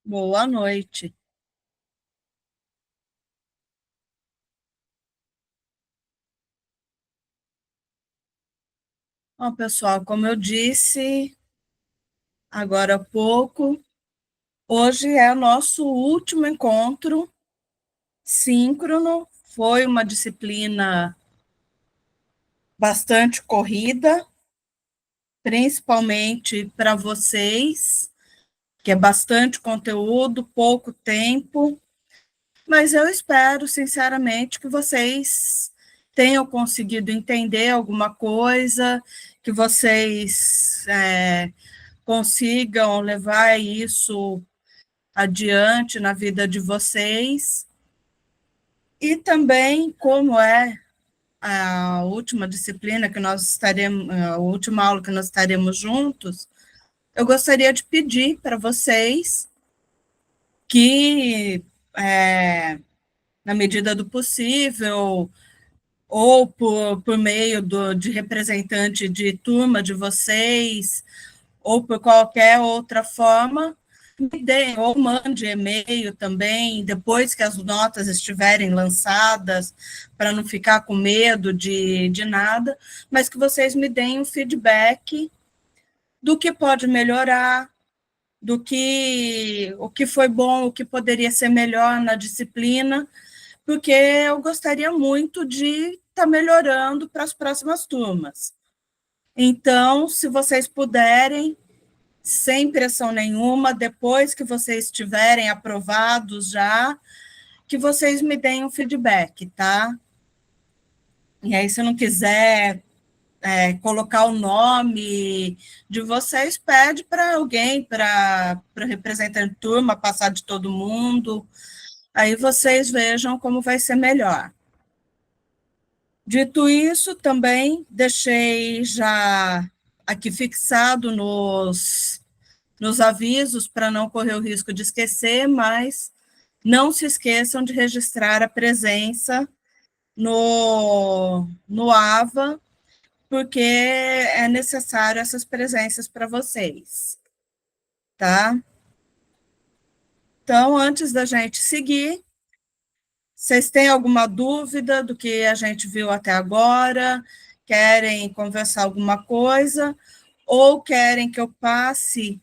Boa noite. Bom, pessoal, como eu disse agora há pouco, hoje é o nosso último encontro síncrono. Foi uma disciplina bastante corrida, principalmente para vocês, que é bastante conteúdo, pouco tempo, mas eu espero, sinceramente, que vocês tenham conseguido entender alguma coisa, que vocês consigam levar isso adiante na vida de vocês. E também, como é a última disciplina que nós estaremos, a última aula que nós estaremos juntos, eu gostaria de pedir para vocês que, na medida do possível, ou por meio de representante de turma de vocês, ou por qualquer outra forma, me deem, ou mande e-mail também, depois que as notas estiverem lançadas, para não ficar com medo de nada, mas que vocês me deem um feedback do que pode melhorar, o que foi bom, o que poderia ser melhor na disciplina, porque eu gostaria muito de estar melhorando para as próximas turmas. Então, se vocês puderem, sem pressão nenhuma, depois que vocês estiverem aprovados já, que vocês me deem um feedback, tá? E aí, se não quiser colocar o nome de vocês, pede para alguém, para o representante de turma, passar de todo mundo, aí vocês vejam como vai ser melhor. Dito isso, também deixei já aqui fixado nos avisos para não correr o risco de esquecer, mas não se esqueçam de registrar a presença no AVA, porque é necessário essas presenças para vocês, tá? Então, antes da gente seguir, vocês têm alguma dúvida do que a gente viu até agora? Querem conversar alguma coisa? Ou querem que eu passe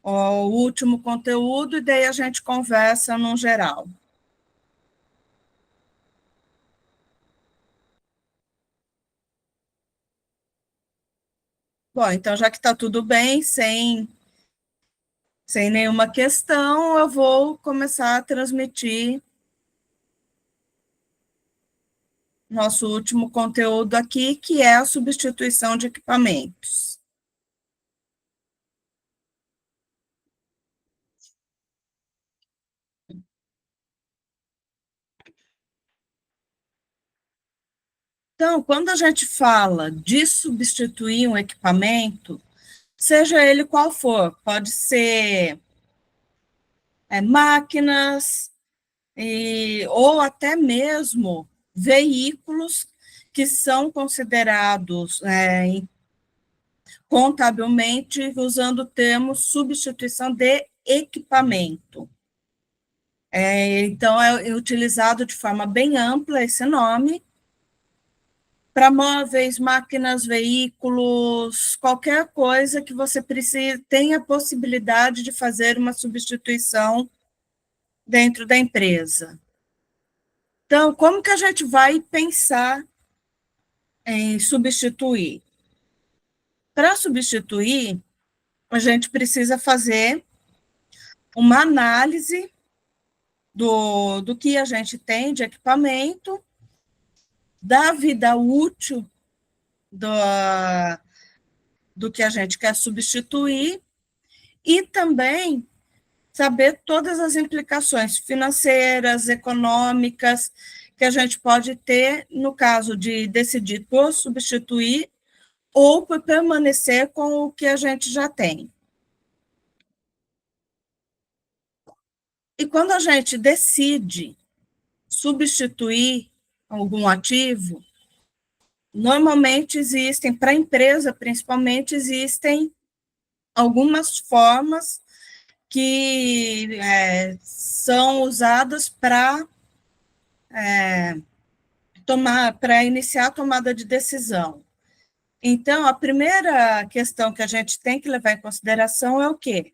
o último conteúdo e daí a gente conversa no geral? Bom, então, já que está tudo bem, sem nenhuma questão, eu vou começar a transmitir nosso último conteúdo aqui, que é a substituição de equipamentos. Então, quando a gente fala de substituir um equipamento, seja ele qual for, pode ser máquinas, ou até mesmo veículos que são considerados contabilmente usando o termo substituição de equipamento. Então, é utilizado de forma bem ampla esse nome para móveis, máquinas, veículos, qualquer coisa que você precise, tenha a possibilidade de fazer uma substituição dentro da empresa. Então, como que a gente vai pensar em substituir? Para substituir, a gente precisa fazer uma análise do que a gente tem de equipamento, da vida útil do, do que a gente quer substituir e também saber todas as implicações financeiras, econômicas que a gente pode ter no caso de decidir por substituir ou por permanecer com o que a gente já tem. E quando a gente decide substituir algum ativo, normalmente existem, para a empresa principalmente, existem algumas formas que são usadas para iniciar a tomada de decisão. Então, a primeira questão que a gente tem que levar em consideração é o quê?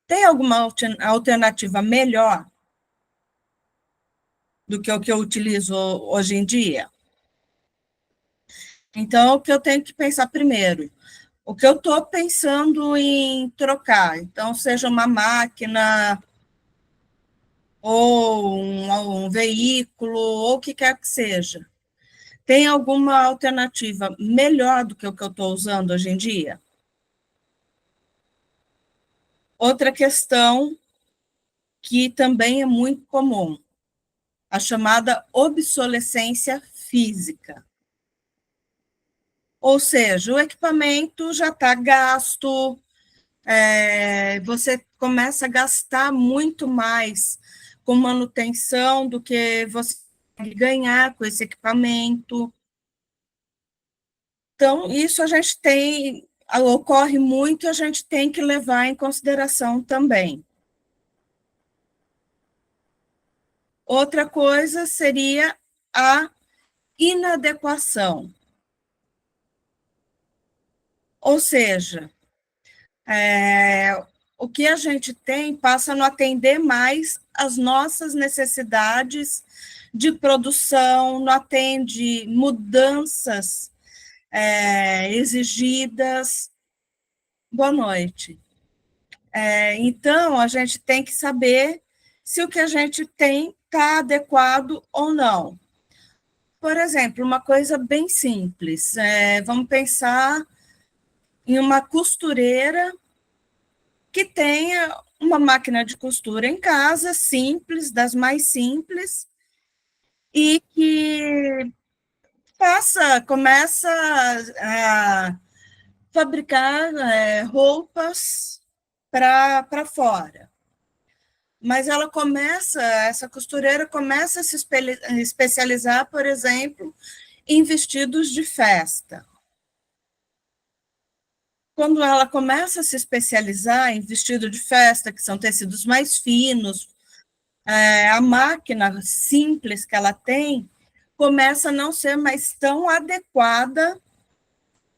Tem alguma alternativa melhor do que o que eu utilizo hoje em dia? Então, o que eu tenho que pensar primeiro? O que eu estou pensando em trocar? Então, seja uma máquina, ou um veículo, ou o que quer que seja. Tem alguma alternativa melhor do que o que eu estou usando hoje em dia? Outra questão que também é muito comum, a chamada obsolescência física. Ou seja, o equipamento já está gasto, você começa a gastar muito mais com manutenção do que você pode ganhar com esse equipamento. Então, isso a gente ocorre muito e a gente tem que levar em consideração também. Outra coisa seria a inadequação. Ou seja, o que a gente tem passa a não atender mais às nossas necessidades de produção, não atende mudanças exigidas. Boa noite. Então, a gente tem que saber se o que a gente tem está adequado ou não. Por exemplo, uma coisa bem simples, vamos pensar em uma costureira que tenha uma máquina de costura em casa, simples, das mais simples, e que começa a fabricar roupas para fora. Mas essa costureira começa a se especializar, por exemplo, em vestidos de festa. Quando ela começa a se especializar em vestido de festa, que são tecidos mais finos, a máquina simples que ela tem começa a não ser mais tão adequada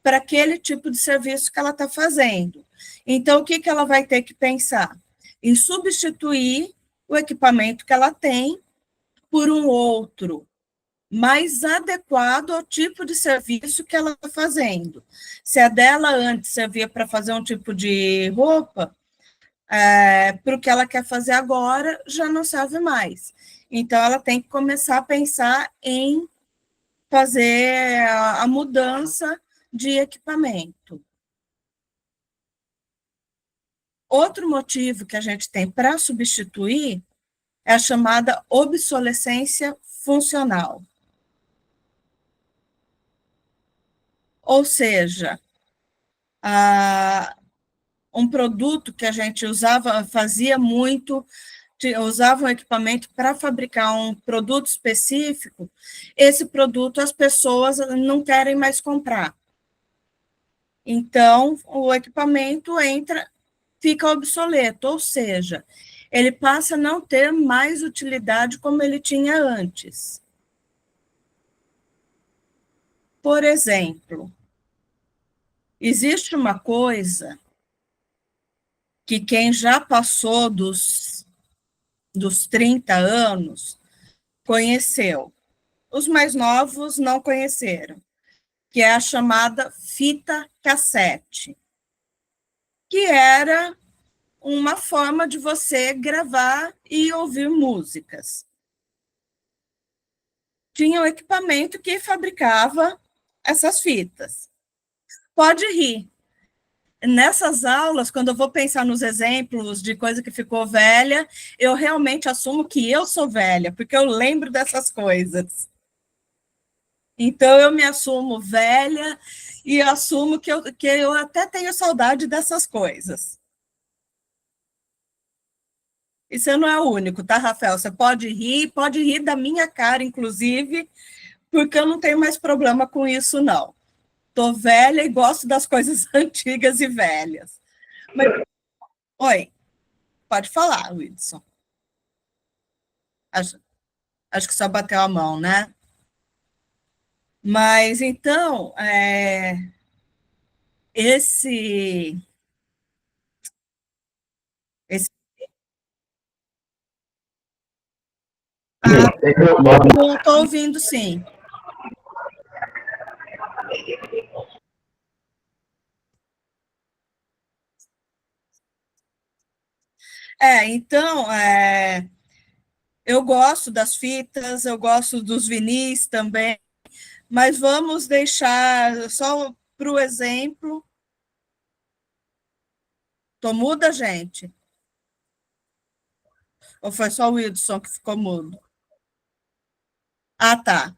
para aquele tipo de serviço que ela está fazendo. Então, o que ela vai ter que pensar? Em substituir o equipamento que ela tem por um outro, mais adequado ao tipo de serviço que ela está fazendo. Se a dela antes servia para fazer um tipo de roupa, para o que ela quer fazer agora, já não serve mais. Então, ela tem que começar a pensar em fazer a mudança de equipamento. Outro motivo que a gente tem para substituir é a chamada obsolescência funcional. Ou seja, um produto que a gente fazia muito, usava um equipamento para fabricar um produto específico, esse produto as pessoas não querem mais comprar. Então, o equipamento fica obsoleto, ou seja, ele passa a não ter mais utilidade como ele tinha antes. Por exemplo, existe uma coisa que quem já passou dos 30 anos conheceu. Os mais novos não conheceram, que é a chamada fita cassete, que era uma forma de você gravar e ouvir músicas. Tinha um equipamento que fabricava essas fitas. Pode rir. Nessas aulas, quando eu vou pensar nos exemplos de coisa que ficou velha, eu realmente assumo que eu sou velha, porque eu lembro dessas coisas. Então, eu me assumo velha e assumo que eu até tenho saudade dessas coisas. E você não é o único, tá, Rafael? Você pode rir da minha cara, inclusive, porque eu não tenho mais problema com isso, não. Estou velha e gosto das coisas antigas e velhas. Mas, oi. Pode falar, Wilson. Acho que só bateu a mão, né? Mas, então, esse, esse... Estou ouvindo, sim. Então, eu gosto das fitas, eu gosto dos vinis também, mas vamos deixar só para o exemplo. Tô muda, gente? Ou foi só o Wilson que ficou mudo? Ah, tá.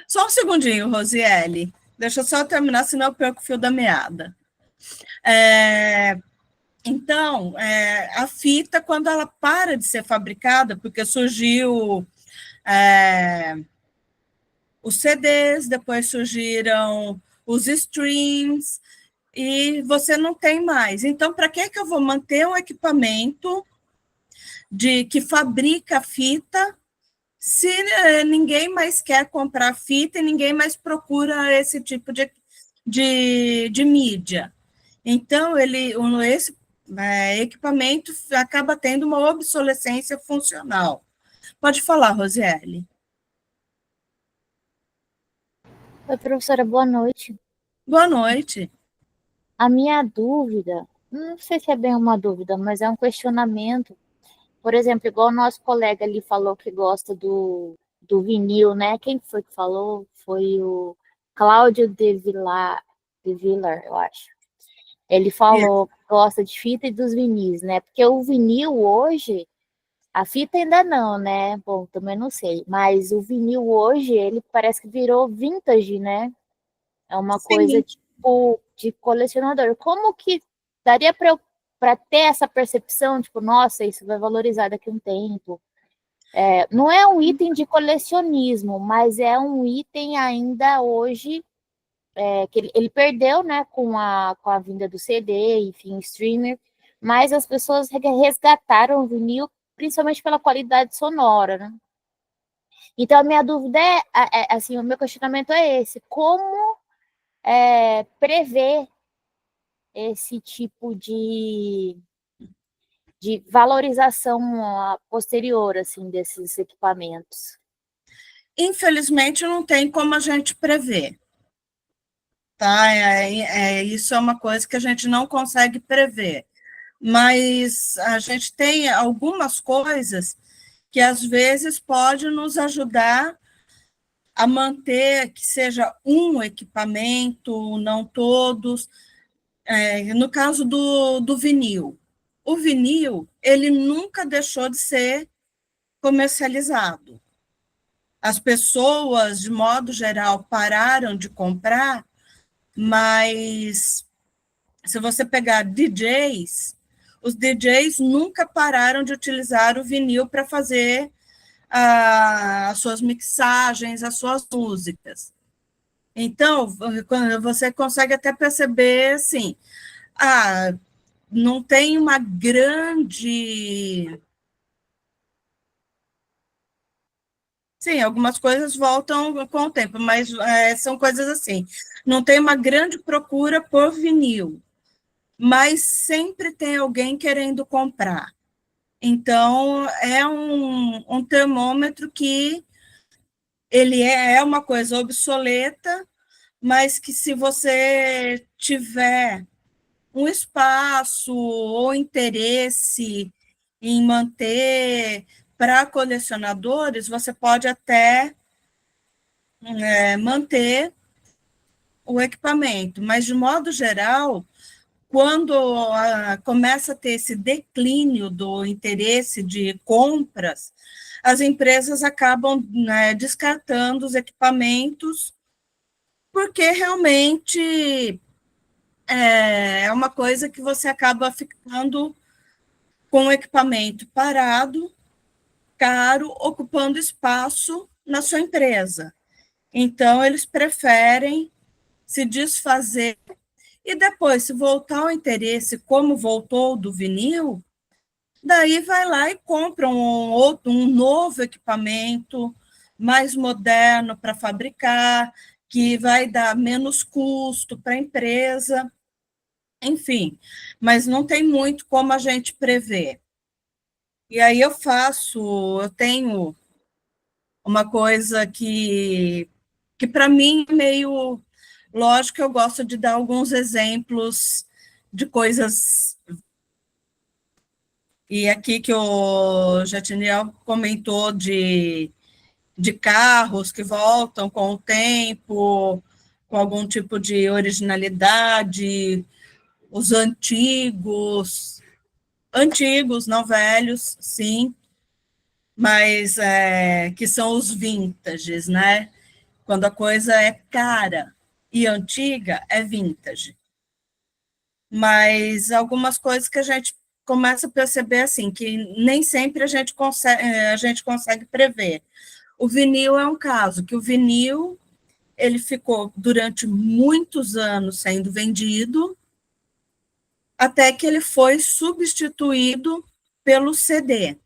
Só um segundinho, Rosiele. Deixa eu só terminar, senão eu perco o fio da meada. Então, a fita, quando ela para de ser fabricada, porque surgiu os CDs, depois surgiram os streams, e você não tem mais. Então, para que eu vou manter um equipamento que fabrica fita se ninguém mais quer comprar fita e ninguém mais procura esse tipo de mídia? Então, esse equipamento acaba tendo uma obsolescência funcional. Pode falar, Rosiele. Oi, professora, boa noite. Boa noite. A minha dúvida, não sei se é bem uma dúvida, mas é um questionamento. Por exemplo, igual o nosso colega ali falou que gosta do vinil, né? Quem foi que falou? Foi o Cláudio de Villar, eu acho. Ele falou que gosta de fita e dos vinis, né? Porque o vinil hoje, a fita ainda não, né? Bom, também não sei. Mas o vinil hoje, ele parece que virou vintage, né? É uma coisa Sim. tipo de colecionador. Como que daria para ter essa percepção, tipo, nossa, isso vai valorizar daqui a um tempo? Não é um item de colecionismo, mas é um item ainda hoje que ele perdeu, né, com a vinda do CD, enfim, streamer, mas as pessoas resgataram o vinil principalmente pela qualidade sonora, né? Então a minha dúvida assim, o meu questionamento é esse: como prever esse tipo de valorização posterior, assim, desses equipamentos? Infelizmente, não tem como a gente prever. Tá? Isso é uma coisa que a gente não consegue prever. Mas a gente tem algumas coisas que, às vezes, pode nos ajudar a manter que seja um equipamento, não todos. No caso do vinil. O vinil, ele nunca deixou de ser comercializado. As pessoas, de modo geral, pararam de comprar, mas se você pegar DJs, os DJs nunca pararam de utilizar o vinil para fazer as suas mixagens, as suas músicas. Então, você consegue até perceber, assim, não tem uma grande... Sim, algumas coisas voltam com o tempo, mas são coisas assim. Não tem uma grande procura por vinil, mas sempre tem alguém querendo comprar. Então, é um termômetro que ele é uma coisa obsoleta, mas que se você tiver um espaço ou interesse em manter para colecionadores, você pode até manter o equipamento, mas de modo geral, quando começa a ter esse declínio do interesse de compras, as empresas acabam, né, descartando os equipamentos, porque realmente é uma coisa que você acaba ficando com o equipamento parado, caro, ocupando espaço na sua empresa. Então, eles preferem se desfazer E depois, se voltar o interesse, como voltou do vinil, daí vai lá e compra um novo equipamento mais moderno para fabricar, que vai dar menos custo para a empresa, enfim, mas não tem muito como a gente prever. E aí eu tenho uma coisa que para mim é meio lógico, eu gosto de dar alguns exemplos de coisas. E aqui que o Jatiniel comentou de carros que voltam com o tempo, com algum tipo de originalidade, os antigos, não velhos, sim, mas que são os vintages, né? Quando a coisa é cara e antiga, é vintage. Mas algumas coisas que a gente começa a perceber assim, que nem sempre a gente consegue prever. O vinil é um caso, que o vinil ele ficou durante muitos anos sendo vendido, até que ele foi substituído pelo CD.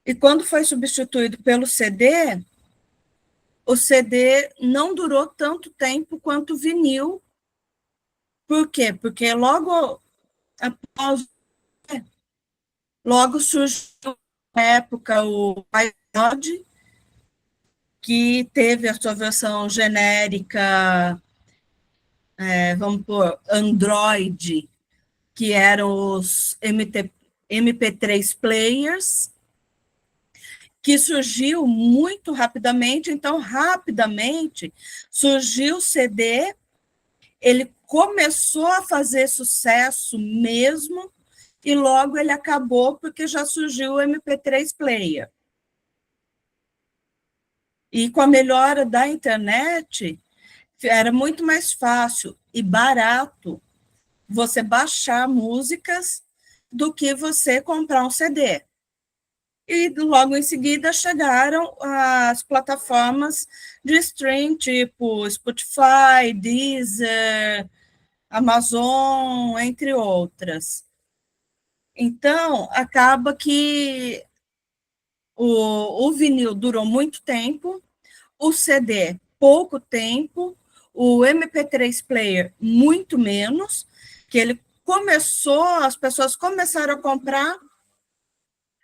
E quando foi substituído pelo CD, o CD não durou tanto tempo quanto o vinil. Por quê? Porque após, logo surgiu na época o iPod, que teve a sua versão genérica, vamos por Android, que eram os MP3 players, que surgiu muito rapidamente, então, rapidamente, surgiu o CD, ele começou a fazer sucesso mesmo, e logo ele acabou, porque já surgiu o MP3 player. E com a melhora da internet, era muito mais fácil e barato você baixar músicas do que você comprar um CD. E logo em seguida chegaram as plataformas de stream, tipo Spotify, Deezer, Amazon, entre outras. Então, acaba que o vinil durou muito tempo, o CD pouco tempo, o MP3 player muito menos, que ele começou, as pessoas começaram a comprar,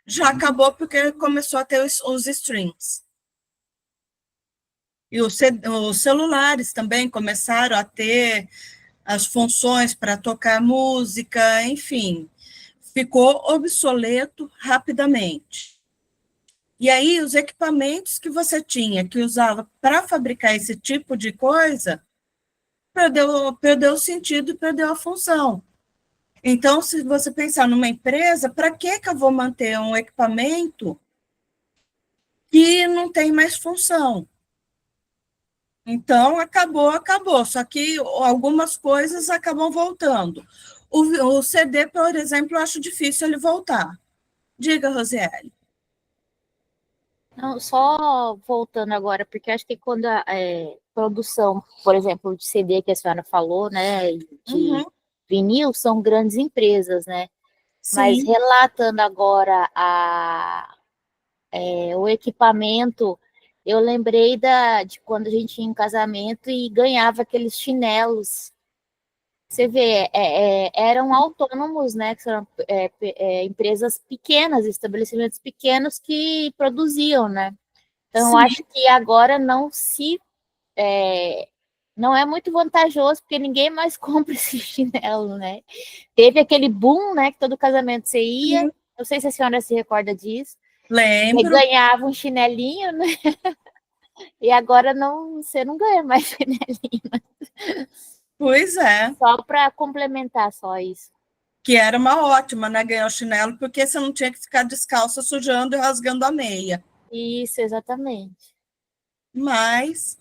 já acabou porque começou a ter os streams. E os celulares também começaram a ter as funções para tocar música, enfim, ficou obsoleto rapidamente. E aí, os equipamentos que você tinha, que usava para fabricar esse tipo de coisa, perdeu o sentido e perdeu a função. Então, se você pensar numa empresa, para que eu vou manter um equipamento que não tem mais função? Então, acabou. Só que algumas coisas acabam voltando. O CD, por exemplo, eu acho difícil ele voltar. Diga, Rosiele. Não, só voltando agora, porque acho que quando a produção, por exemplo, de CD que a senhora falou, né, de vinil, são grandes empresas, né? Mas Sim. relatando agora o equipamento, eu lembrei de quando a gente ia em casamento e ganhava aqueles chinelos. Você vê, eram autônomos, né? Que são empresas pequenas, estabelecimentos pequenos que produziam, né? Então, eu Sim. acho que agora não é muito vantajoso, porque ninguém mais compra esse chinelo, né? Teve aquele boom, né? Que todo casamento você ia. Sim. Não sei se a senhora se recorda disso. Você Lembro. ganhava um chinelinho, né? E agora você não ganha mais chinelinho. Pois é. Só para complementar só isso. Que era uma ótima, né? Ganhar o chinelo, porque você não tinha que ficar descalça, sujando e rasgando a meia. Isso, exatamente. Mas,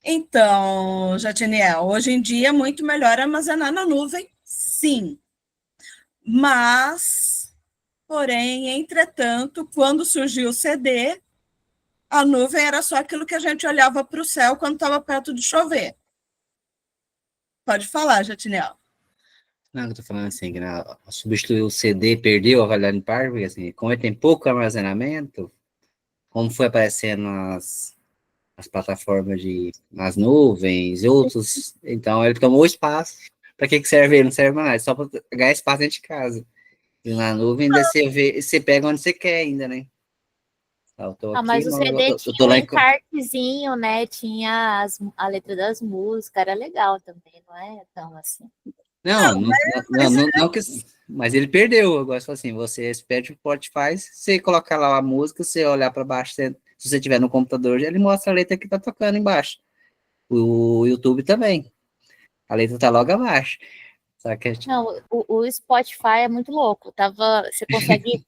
então, Jatiniel, hoje em dia é muito melhor armazenar na nuvem, sim. Mas, porém, entretanto, quando surgiu o CD, A nuvem era só aquilo que a gente olhava para o céu quando estava perto de chover. Pode falar, Jatiniel. Não, eu tô falando assim, que substituir o CD, perdeu a validade par, porque assim, como ele tem pouco armazenamento, como foi aparecendo as plataformas nas nuvens e outros, então ele tomou espaço. Para que serve ele? Não serve mais, só para ganhar espaço dentro de casa. E na nuvem, ainda você pega onde você quer ainda, né? Eu tô aqui, mas o CD eu tinha tô um lá encartezinho, né? Tinha a letra das músicas, era legal também, não é tão assim. Não, não que. Mas ele perdeu. Eu gosto assim: você pede o Spotify, você coloca lá a música, você olhar para baixo, se você tiver no computador, ele mostra a letra que tá tocando embaixo. O YouTube também. A letra tá logo abaixo. Só que, Não, o Spotify é muito louco. Você consegue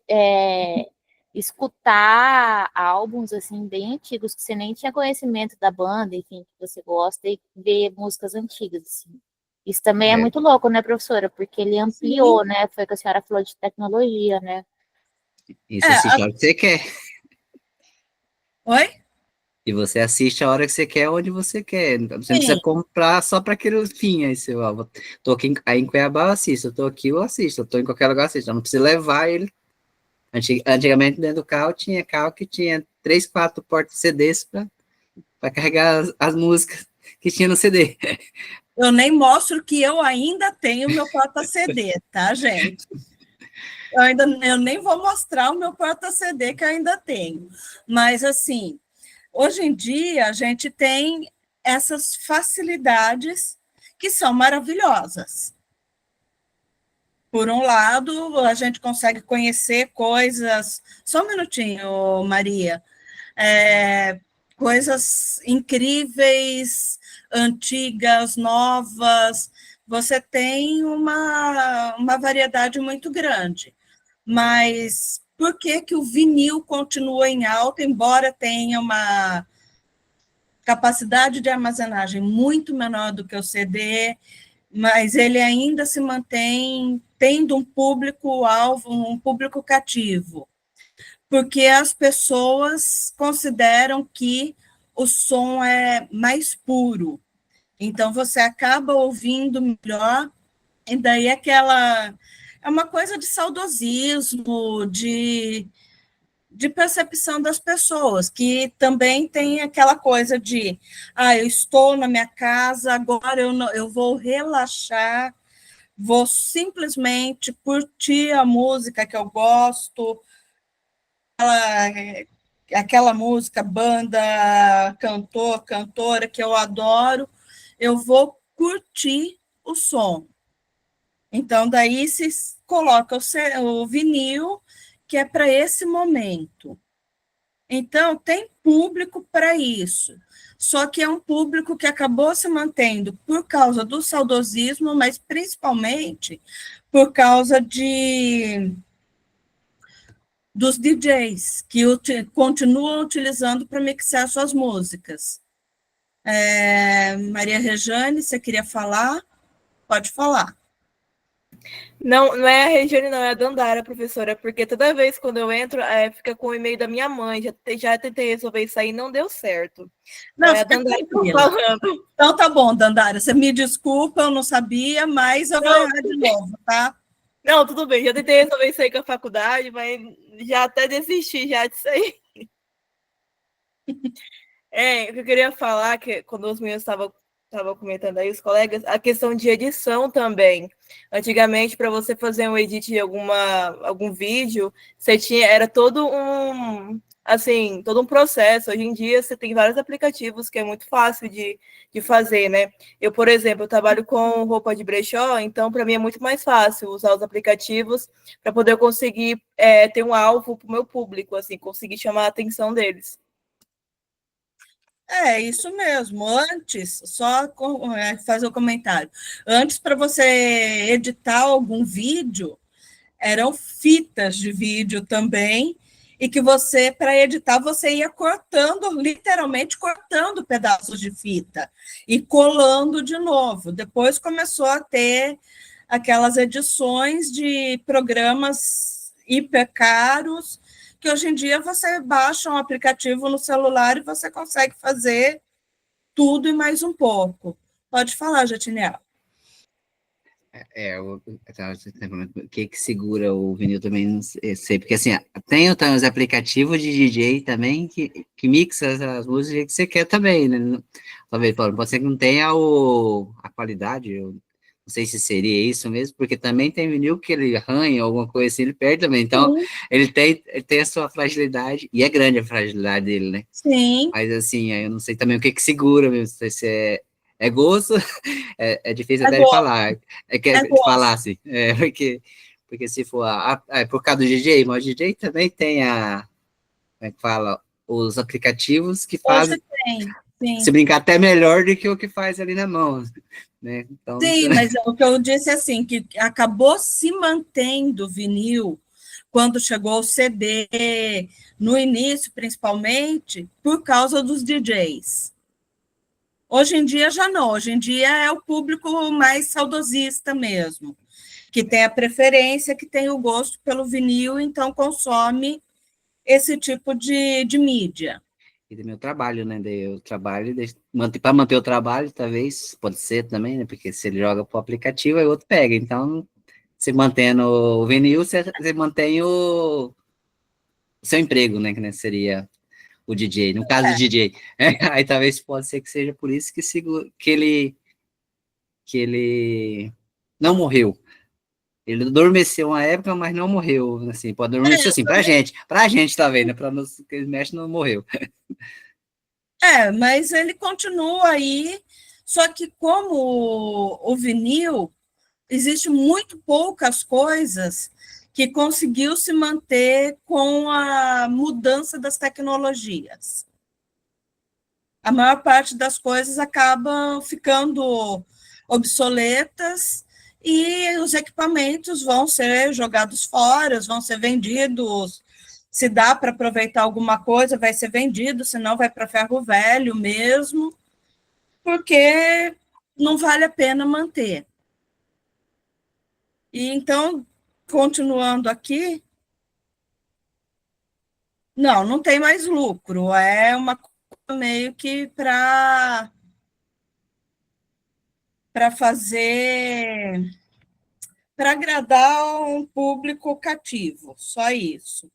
escutar álbuns assim bem antigos que você nem tinha conhecimento da banda, enfim, que você gosta e ver músicas antigas. Assim. Isso também é muito louco, né, professora? Porque ele ampliou, Sim. né? Foi o que a senhora falou de tecnologia, né? Isso assiste a hora que você quer. Oi? E você assiste a hora que você quer, onde você quer. Você não Sim. precisa comprar só para aquele fim. Aí você, ó, tô aqui aí em Cuiabá, eu assisto. Eu tô aqui, eu assisto. Eu tô em qualquer lugar, eu assisto. Eu não preciso levar ele. Antigamente, dentro do carro, tinha carro que tinha 3, 4 portas CDs para carregar as músicas que tinha no CD. Eu nem mostro que eu ainda tenho meu porta-CD, tá, gente? Eu nem vou mostrar o meu porta-CD que eu ainda tenho. Mas, assim, hoje em dia, a gente tem essas facilidades que são maravilhosas. Por um lado, a gente consegue conhecer coisas. Só um minutinho, Maria. Coisas incríveis, antigas, novas. Você tem uma variedade muito grande. Mas por que que o vinil continua em alta, embora tenha uma capacidade de armazenagem muito menor do que o CD, mas ele ainda se mantém tendo um público-alvo, um público cativo? Porque as pessoas consideram que o som é mais puro. Então, você acaba ouvindo melhor, e daí é uma coisa de saudosismo, de percepção das pessoas, que também tem aquela coisa de, eu estou na minha casa, agora eu vou relaxar, vou simplesmente curtir a música que eu gosto, aquela música, banda, cantor, cantora que eu adoro, eu vou curtir o som. Então, daí se coloca o vinil, que é para esse momento. Então, tem público para isso. Só que é um público que acabou se mantendo por causa do saudosismo, mas principalmente por causa dos DJs, que continuam utilizando para mixar suas músicas. Maria Rejane, você queria falar? Pode falar. Não, não é a Regiane, não, é a Dandara, professora, porque toda vez quando eu entro, fica com o e-mail da minha mãe, já tentei resolver isso aí, não deu certo. Não, é a Dandara que eu tô falando. Então tá bom, Dandara, você me desculpa, eu não sabia, mas eu vou errar de novo, tá? Não, tudo bem, já tentei resolver isso aí com a faculdade, mas já até desisti já disso aí. O que eu queria falar, que quando os meninos estavam comentando aí, os colegas, a questão de edição também. Antigamente, para você fazer um edit de algum vídeo, era todo um processo. Hoje em dia, você tem vários aplicativos que é muito fácil de fazer, né? Eu, por exemplo, trabalho com roupa de brechó, então, para mim, é muito mais fácil usar os aplicativos para poder conseguir ter um alvo para o meu público, assim, conseguir chamar a atenção deles. Isso mesmo. Antes, só fazer o comentário. Antes, para você editar algum vídeo, eram fitas de vídeo também, e que você, para editar, você ia cortando, literalmente cortando pedaços de fita e colando de novo. Depois começou a ter aquelas edições de programas hiper caros, que hoje em dia você baixa um aplicativo no celular e você consegue fazer tudo e mais um pouco. Pode falar, Jatiniel. O que segura o vinil também, não sei, porque assim, tem os aplicativos de DJ também que mixa as músicas que você quer também, né? Talvez, pode ser que não tenha a qualidade, eu não sei se seria isso mesmo, porque também tem vinil que ele arranha, alguma coisa assim, ele perde também, então ele tem a sua fragilidade, e é grande a fragilidade dele, né? Sim. Mas assim, eu não sei também o que segura mesmo, se é gosto, é difícil até de falar. De falar assim. Porque se for por causa do DJ, mas o DJ também tem como é que fala? Os aplicativos que fazem. Sim. Se brincar até melhor do que o que faz ali na mão. Né? Então, sim, mas o que eu disse é assim, que acabou se mantendo vinil quando chegou o CD, no início, principalmente, por causa dos DJs. Hoje em dia já não, hoje em dia é o público mais saudosista mesmo, que tem a preferência, que tem o gosto pelo vinil, então consome esse tipo de mídia. E do meu trabalho, né? Eu trabalho, para manter o trabalho, talvez, pode ser também, né? Porque se ele joga para o aplicativo, aí o outro pega. Então, você mantendo o vinil, você mantém o seu emprego, né? Que seria o DJ, no caso do DJ. Aí talvez pode ser que seja por isso que ele não morreu. Ele adormeceu uma época, mas não morreu, assim, pode adormecer assim, pra gente talvez, né, para nós que ele mexe não morreu. Mas ele continua aí, só que como o vinil, existe muito poucas coisas que conseguiu se manter com a mudança das tecnologias. A maior parte das coisas acabam ficando obsoletas e os equipamentos vão ser jogados fora, vão ser vendidos. Se dá para aproveitar alguma coisa, vai ser vendido, senão vai para ferro velho mesmo, porque não vale a pena manter. E então, continuando aqui, não tem mais lucro, é uma coisa meio que para fazer, para agradar um público cativo, só isso.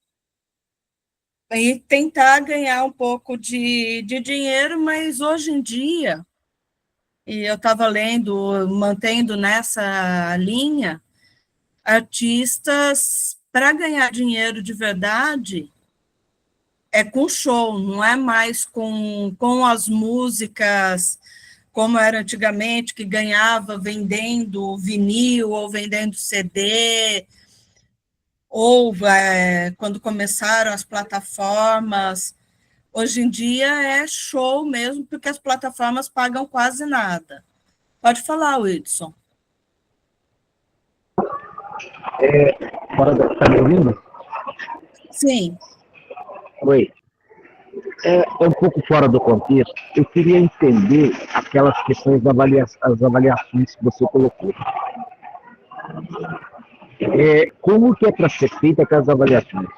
E tentar ganhar um pouco de dinheiro, mas hoje em dia, e eu estava lendo, mantendo nessa linha, artistas, para ganhar dinheiro de verdade, é com show, não é mais com as músicas como era antigamente, que ganhava vendendo vinil ou vendendo CD, ou quando começaram as plataformas. Hoje em dia é show mesmo, porque as plataformas pagam quase nada. Pode falar, Wilson. Está me ouvindo? Sim. Oi. É um pouco fora do contexto. Eu queria entender aquelas questões as avaliações que você colocou. Como que é para ser feita aquelas avaliações?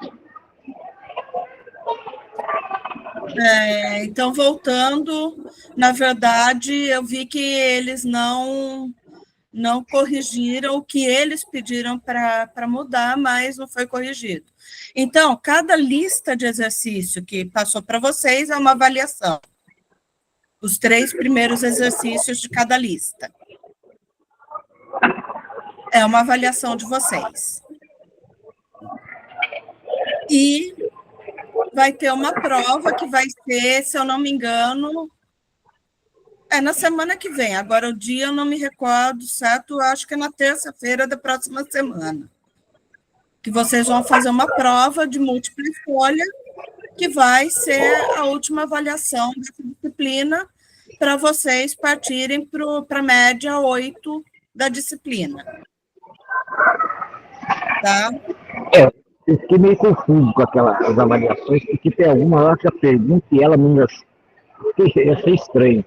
Então, voltando, na verdade, eu vi que eles não corrigiram o que eles pediram para mudar, mas não foi corrigido. Então, cada lista de exercício que passou para vocês é uma avaliação. Os 3 primeiros exercícios de cada lista. É uma avaliação de vocês. E vai ter uma prova que vai ser, se eu não me engano, na semana que vem. Agora, o dia eu não me recordo, certo? Acho que é na terça-feira da próxima semana. Que vocês vão fazer uma prova de múltipla escolha, que vai ser a última avaliação dessa disciplina, para vocês partirem para a média 8 da disciplina. Tá? Eu fiquei meio confuso com aquelas avaliações, porque tem alguma hora que a pergunta e ela não... Eu achei estranho.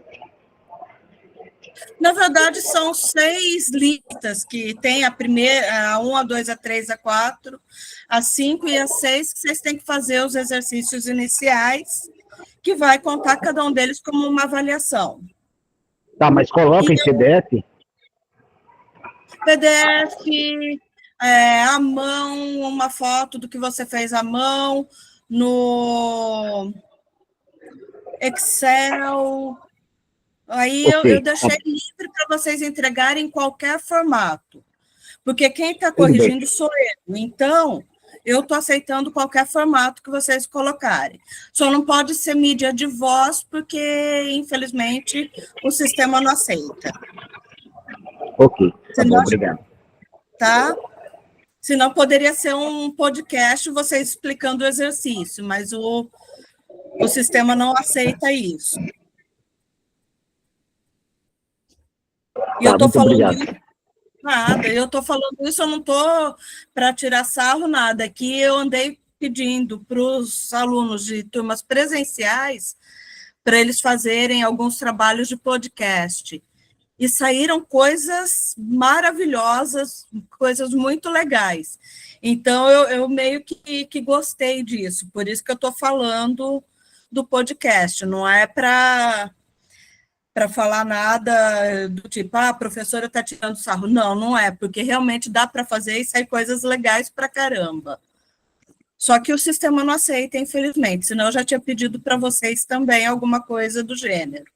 Na verdade, são 6 listas, que tem a primeira, a 1, a 2, a 3, a 4, a 5 e a 6, que vocês têm que fazer os exercícios iniciais, que vai contar cada um deles como uma avaliação. Tá, mas coloca em PDF? PDF, à mão, uma foto do que você fez à mão, no Excel. Aí Ok. eu deixei livre para vocês entregarem em qualquer formato, porque quem está Tudo bem. corrigindo sou eu. Então, eu estou aceitando qualquer formato que vocês colocarem. Só não pode ser mídia de voz, porque, infelizmente, o sistema não aceita. Ok, tá Senão, bom, obrigado. tá? Senão poderia ser um podcast, vocês explicando o exercício, mas o sistema não aceita isso. E Tá, eu estou muito falando obrigado. isso, nada, eu estou falando isso, eu não estou para tirar sarro, nada. Aqui eu andei pedindo para os alunos de turmas presenciais para eles fazerem alguns trabalhos de podcast. E saíram coisas maravilhosas, coisas muito legais. Então, eu meio que gostei disso, por isso que eu estou falando do podcast, não é para falar nada do tipo, a professora está tirando sarro. Não, não é, porque realmente dá para fazer e sair coisas legais para caramba. Só que o sistema não aceita, infelizmente, senão eu já tinha pedido para vocês também alguma coisa do gênero.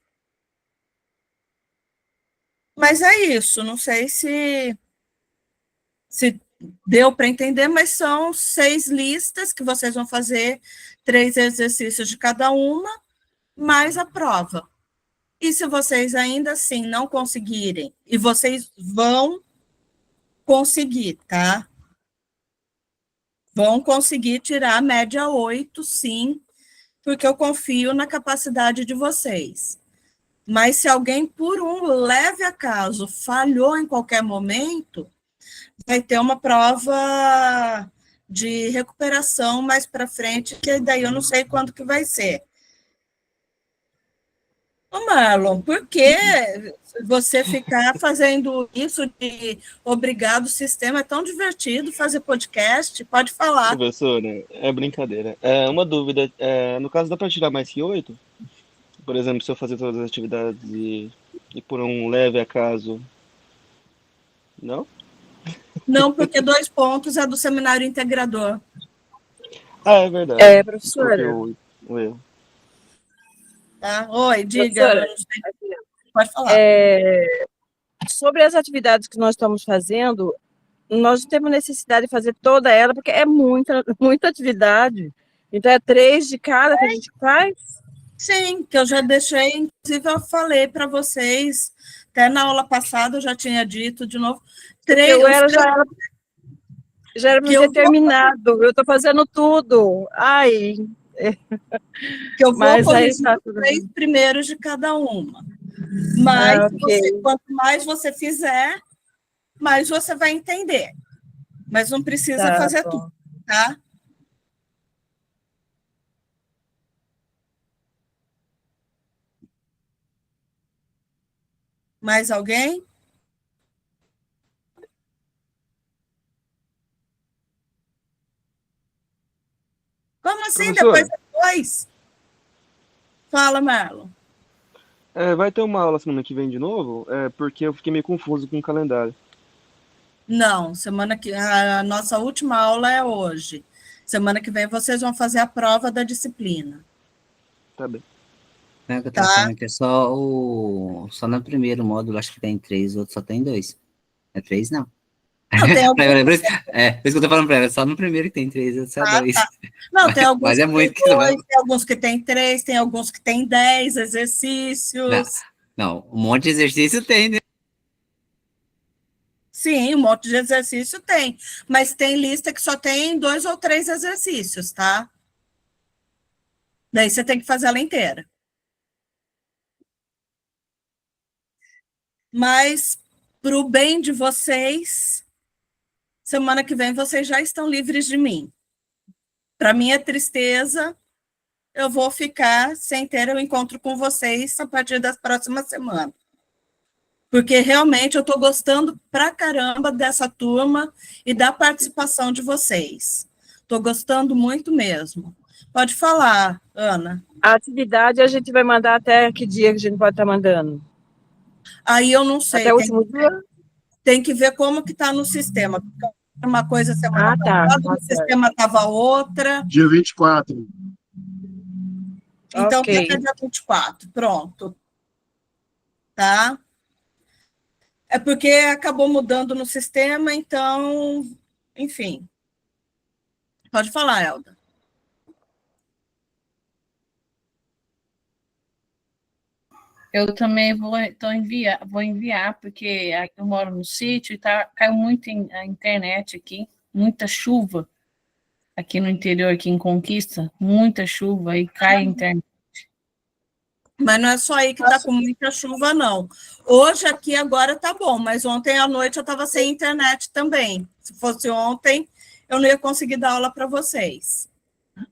Mas é isso, não sei se deu para entender, mas são 6 listas que vocês vão fazer, 3 exercícios de cada uma, mais a prova. E se vocês ainda assim não conseguirem, e vocês vão conseguir, tá? Vão conseguir tirar a média 8, sim, porque eu confio na capacidade de vocês. Mas se alguém, por um leve acaso, falhou em qualquer momento, vai ter uma prova de recuperação mais para frente, que daí eu não sei quando que vai ser. Ô Marlon, por que você ficar fazendo isso de obrigado o sistema? É tão divertido fazer podcast, pode falar. Professora, é brincadeira. Uma dúvida, no caso dá para tirar mais que 8? Por exemplo, se eu fazer todas as atividades e por um leve acaso, não? Não, porque 2 pontos é do seminário integrador. Ah, é verdade. Professora. Desculpe o erro. Tá? Oi, diga. Professora, Pode falar. Sobre as atividades que nós estamos fazendo, nós não temos necessidade de fazer toda ela, porque é muita atividade. Então, é 3 de cada que a gente faz? Sim, que eu já deixei, inclusive eu falei para vocês, até na aula passada eu já tinha dito de novo, 3, já era para ter terminado, eu estou fazendo tudo. Ai, que eu vou mas aí corrigir tá os tudo 3 bem. primeiros de cada uma. Mas ok. quanto mais você fizer, mais você vai entender. Mas não precisa Tá fazer bom. tudo, tá? Mais alguém? Como assim? Depois Professora, é 2? Fala, Marlon. vai ter uma aula semana que vem de novo? Porque eu fiquei meio confuso com o calendário. Não, semana que a nossa última aula é hoje. Semana que vem vocês vão fazer a prova da disciplina. Tá bem. Não, que eu tava falando que é só no primeiro módulo, acho que tem 3, o outro só tem 2. É 3, não. Não, tem alguns, Por isso que eu tô falando pra ela, só no primeiro que tem 3, o outro só 2. tá. Não, tem alguns Mas é que muito tem que 2, tem alguns que tem 3, tem alguns que tem 10 exercícios. Não, um monte de exercício tem, né? Sim, um monte de exercício tem, mas tem lista que só tem 2 ou 3 exercícios, tá? Daí você tem que fazer ela inteira. Mas, para o bem de vocês, semana que vem vocês já estão livres de mim. Para minha tristeza, eu vou ficar sem ter o encontro com vocês a partir da próxima semana. porque realmente eu estou gostando pra caramba dessa turma e da participação de vocês. Estou gostando muito mesmo. Pode falar, Ana. A atividade a gente vai mandar até que dia que a gente pode estar mandando? Aí eu não sei, Até o último dia? tem que ver como que está no sistema. Uma coisa semana Tá passada, o certo. sistema estava outra. Dia 24. Então, Ok. até dia 24, pronto. Tá? É porque acabou mudando no sistema, então, enfim. Pode falar, Elda. Eu também vou enviar, porque eu moro no sítio e caiu muito a internet aqui, muita chuva aqui no interior, aqui em Conquista, muita chuva e cai a internet. Mas não é só aí que está com muita chuva, não. Hoje aqui agora tá bom, mas ontem à noite eu estava sem internet também. Se fosse ontem, eu não ia conseguir dar aula para vocês.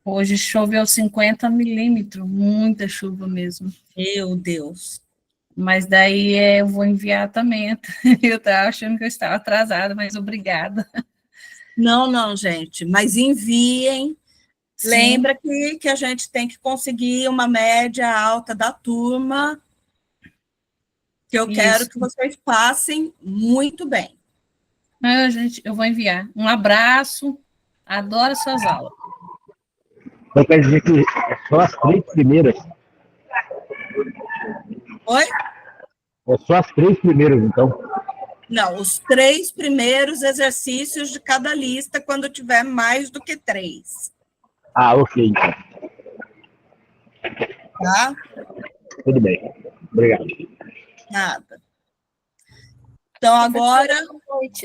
Hoje choveu 50 milímetros, muita chuva mesmo. Meu Deus. Mas daí eu vou enviar também. Eu estava achando que eu estava atrasada, mas obrigada. Não, gente, mas enviem. Sim. Lembra que a gente tem que conseguir uma média alta da turma, que eu quero que vocês passem muito bem. Não, gente, eu vou enviar. Um abraço, adoro suas aulas. Então quer dizer que é só as 3 primeiras? Oi? É só as 3 primeiras, então? Não, os 3 primeiros exercícios de cada lista, quando tiver mais do que 3. Ah, ok, então. Tá? Tudo bem. Obrigado. Nada. Então, agora...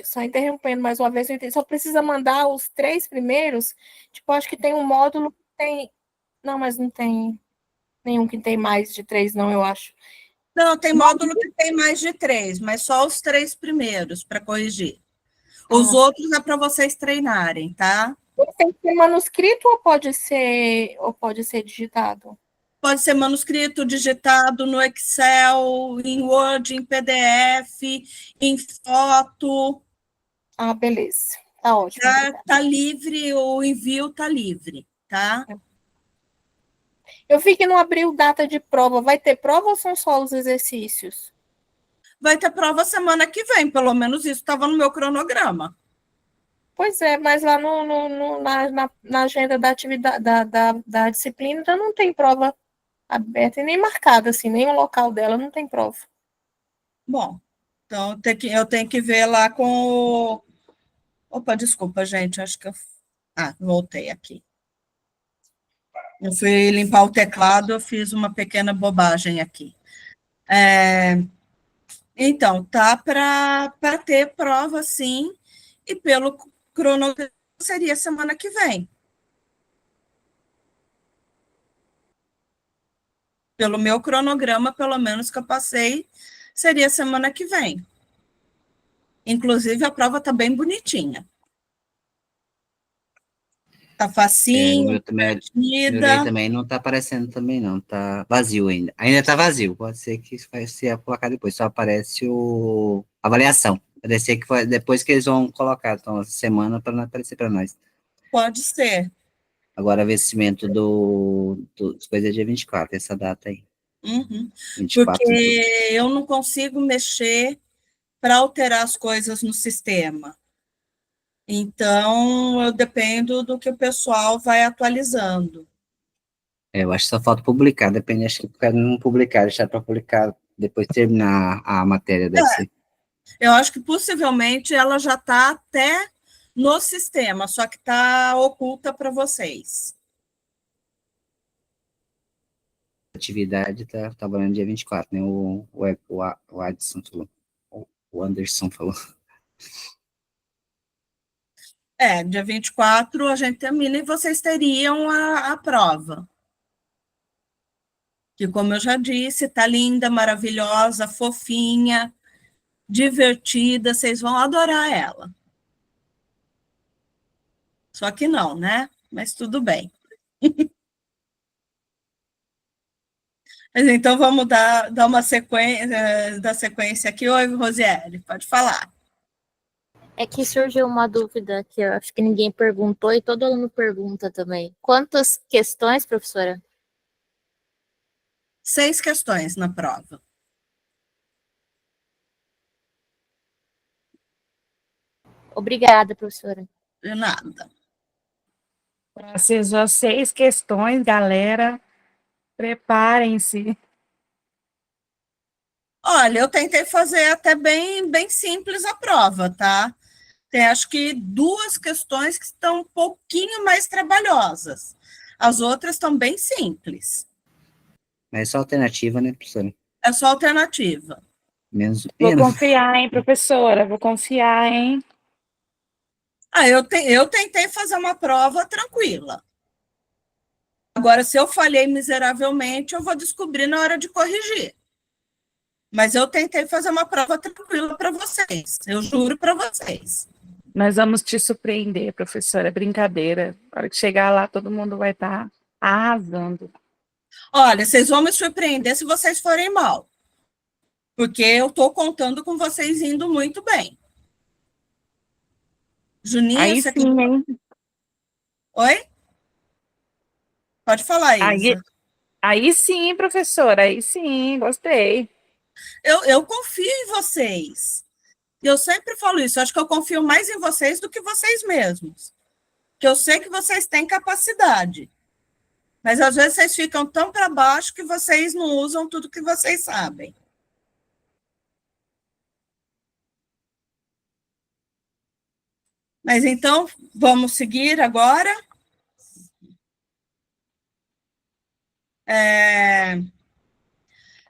Só interrompendo mais uma vez, só precisa mandar os 3 primeiros. Tipo, acho que tem um módulo que tem... Não, mas não tem nenhum que tem mais de 3, não, eu acho. Não, tem módulo que tem mais de 3, mas só os 3 primeiros para corrigir. Os outros é para vocês treinarem, tá? Tem que ser manuscrito ou pode ser digitado? Pode ser manuscrito, digitado no Excel, em Word, em PDF, em foto. Ah, beleza. Tá ótimo. Tá livre, o envio tá livre, tá? Eu vi que não abriu data de prova. Vai ter prova ou são só os exercícios? Vai ter prova semana que vem, pelo menos isso estava no meu cronograma. Pois é, mas lá na agenda da atividade da disciplina ainda não tem prova aberta e nem marcada, assim, nem o local dela não tem prova. Bom, então eu tenho que ver lá com o... Opa, desculpa, gente, acho que eu... voltei aqui. Eu fui limpar o teclado, eu fiz uma pequena bobagem aqui. Então, tá para ter prova, sim, e pelo cronograma seria semana que vem. Pelo meu cronograma, pelo menos que eu passei, seria semana que vem. Inclusive, a prova está bem bonitinha. Tá facinho, meu também não está aparecendo também, não. Tá vazio ainda. Ainda está vazio. Pode ser que isso vai ser colocado depois. Só aparece a avaliação. Pode ser que foi depois que eles vão colocar, então, essa semana, para não aparecer para nós. Pode ser. Agora, vencimento das coisas é dia 24, essa data aí. Uhum. 24 porque eu não consigo mexer para alterar as coisas no sistema. Então, eu dependo do que o pessoal vai atualizando. Eu acho que só falta publicar, depende, acho que o cara não publicar, deixar para publicar, depois terminar a matéria, deve ser. Eu acho que possivelmente ela já está até no sistema, só que está oculta para vocês. A atividade está trabalhando dia 24, né? O Adson falou, o Anderson falou. Dia 24 a gente termina e vocês teriam a prova. Que, como eu já disse, está linda, maravilhosa, fofinha, divertida, vocês vão adorar ela. Só que não, né? Mas tudo bem. Mas então vamos dar uma sequência aqui. Oi, Rosiele, pode falar. É que surgiu uma dúvida que eu acho que ninguém perguntou e todo aluno pergunta também. Quantas questões, professora? 6 questões na prova. Obrigada, professora. De nada. Precisou 6 questões, galera. Preparem-se. Olha, eu tentei fazer até bem simples a prova, tá? Tem acho que 2 questões que estão um pouquinho mais trabalhosas. As outras estão bem simples. Mas é só alternativa, né, professora? É só alternativa. Menos Vou pena. confiar, hein, professora? Vou confiar, hein? Eu tentei fazer uma prova tranquila. Agora, se eu falhei miseravelmente, eu vou descobrir na hora de corrigir. Mas eu tentei fazer uma prova tranquila para vocês. Eu juro para vocês. Nós vamos te surpreender, professora. É brincadeira. Na hora que chegar lá, todo mundo vai estar arrasando. Olha, vocês vão me surpreender se vocês forem mal. Porque eu estou contando com vocês indo muito bem. Juninho, Aí você sim, hein? Oi? Pode falar, Aí, Isa. aí sim, professora. Aí sim, gostei. Eu confio em vocês. E eu sempre falo isso. Eu acho que eu confio mais em vocês do que vocês mesmos. Que eu sei que vocês têm capacidade. Mas às vezes vocês ficam tão para baixo que vocês não usam tudo que vocês sabem. Mas então, vamos seguir agora.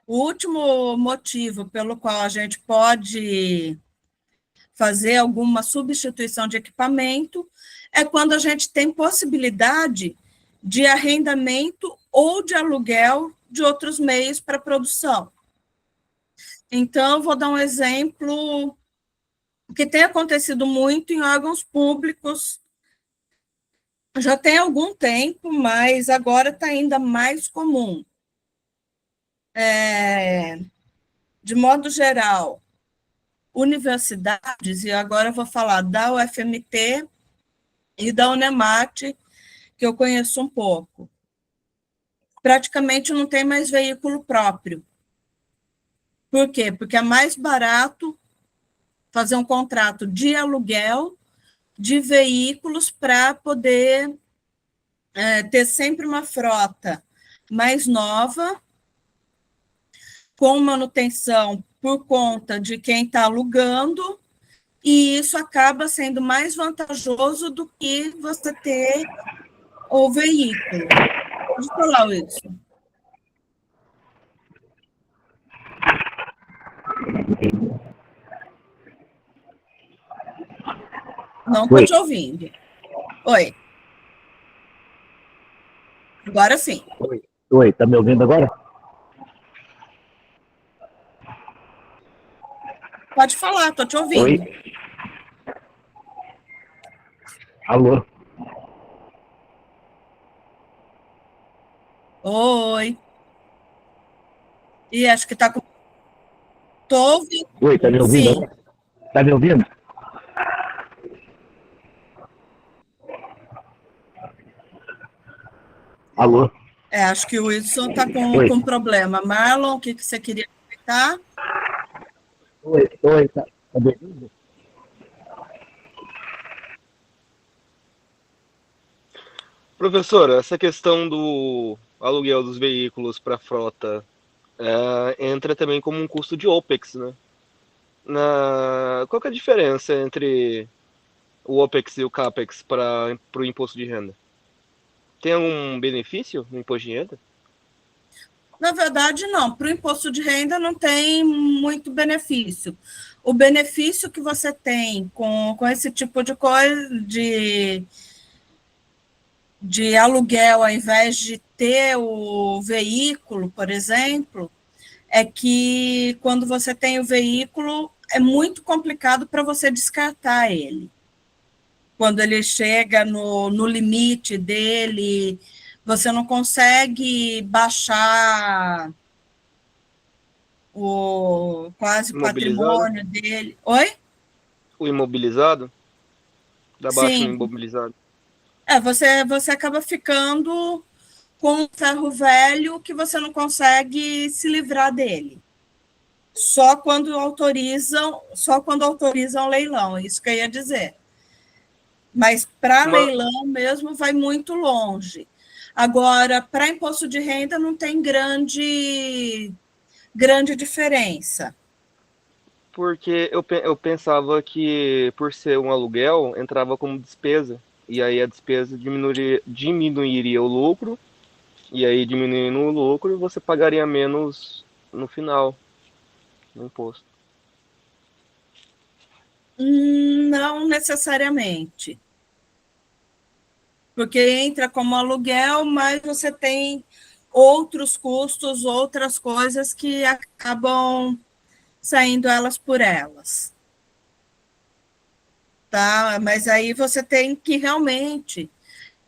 O último motivo pelo qual a gente pode fazer alguma substituição de equipamento é quando a gente tem possibilidade de arrendamento ou de aluguel de outros meios para produção. Então, vou dar um exemplo que tem acontecido muito em órgãos públicos, já tem algum tempo, mas agora está ainda mais comum. De modo geral, universidades, e agora eu vou falar da UFMT e da Unemat, que eu conheço um pouco, praticamente não tem mais veículo próprio. Por quê? Porque é mais barato fazer um contrato de aluguel de veículos para poder ter sempre uma frota mais nova, com manutenção por conta de quem está alugando, e isso acaba sendo mais vantajoso do que você ter o veículo. Pode falar, Wilson. Não estou te ouvindo. Oi. Agora sim. Oi, tá me ouvindo agora? Pode falar, estou te ouvindo. Oi? Alô? Oi. E acho que está com... Estou ouvindo. Oi, tá me ouvindo Sim. agora? Tá me ouvindo? Alô? Acho que o Wilson está com problema. Marlon, o que você queria comentar? Oi, tá me ouvindo? Professora, essa questão do aluguel dos veículos para frota entra também como um custo de OPEX, né? Qual que é a diferença entre o OPEX e o CAPEX para o imposto de renda? Tem algum benefício no imposto de renda? Na verdade, não. Para o imposto de renda não tem muito benefício. O benefício que você tem com esse tipo de coisa, de aluguel, ao invés de ter o veículo, por exemplo, é que quando você tem o veículo, é muito complicado para você descartar ele. Quando ele chega no limite dele, você não consegue baixar quase o Imobilizado? patrimônio dele. Oi? O imobilizado? Da baixa no Sim. imobilizado. Você acaba ficando com um ferro velho que você não consegue se livrar dele. Só quando autorizam o leilão, isso que eu ia dizer. Mas para leilão mesmo vai muito longe. Agora, para imposto de renda não tem grande diferença. Porque eu pensava que, por ser um aluguel, entrava como despesa. E aí a despesa diminuiria o lucro. E aí, diminuindo o lucro, você pagaria menos no final, no imposto. Não necessariamente. Porque entra como aluguel, mas você tem outros custos, outras coisas que acabam saindo elas por elas. Tá? Mas aí você tem que realmente,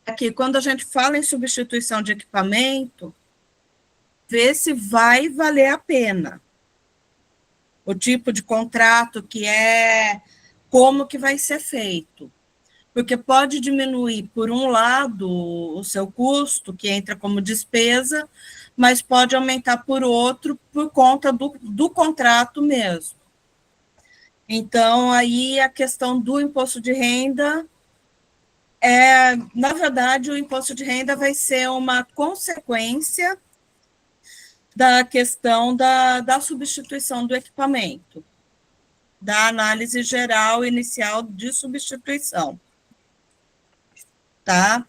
aqui, quando a gente fala em substituição de equipamento, ver se vai valer a pena. O tipo de contrato que é, como que vai ser feito. Porque pode diminuir, por um lado, o seu custo, que entra como despesa, mas pode aumentar por outro, por conta do contrato mesmo. Então, aí a questão do imposto de renda na verdade, o imposto de renda vai ser uma consequência da questão da substituição do equipamento, da análise geral inicial de substituição. Tá?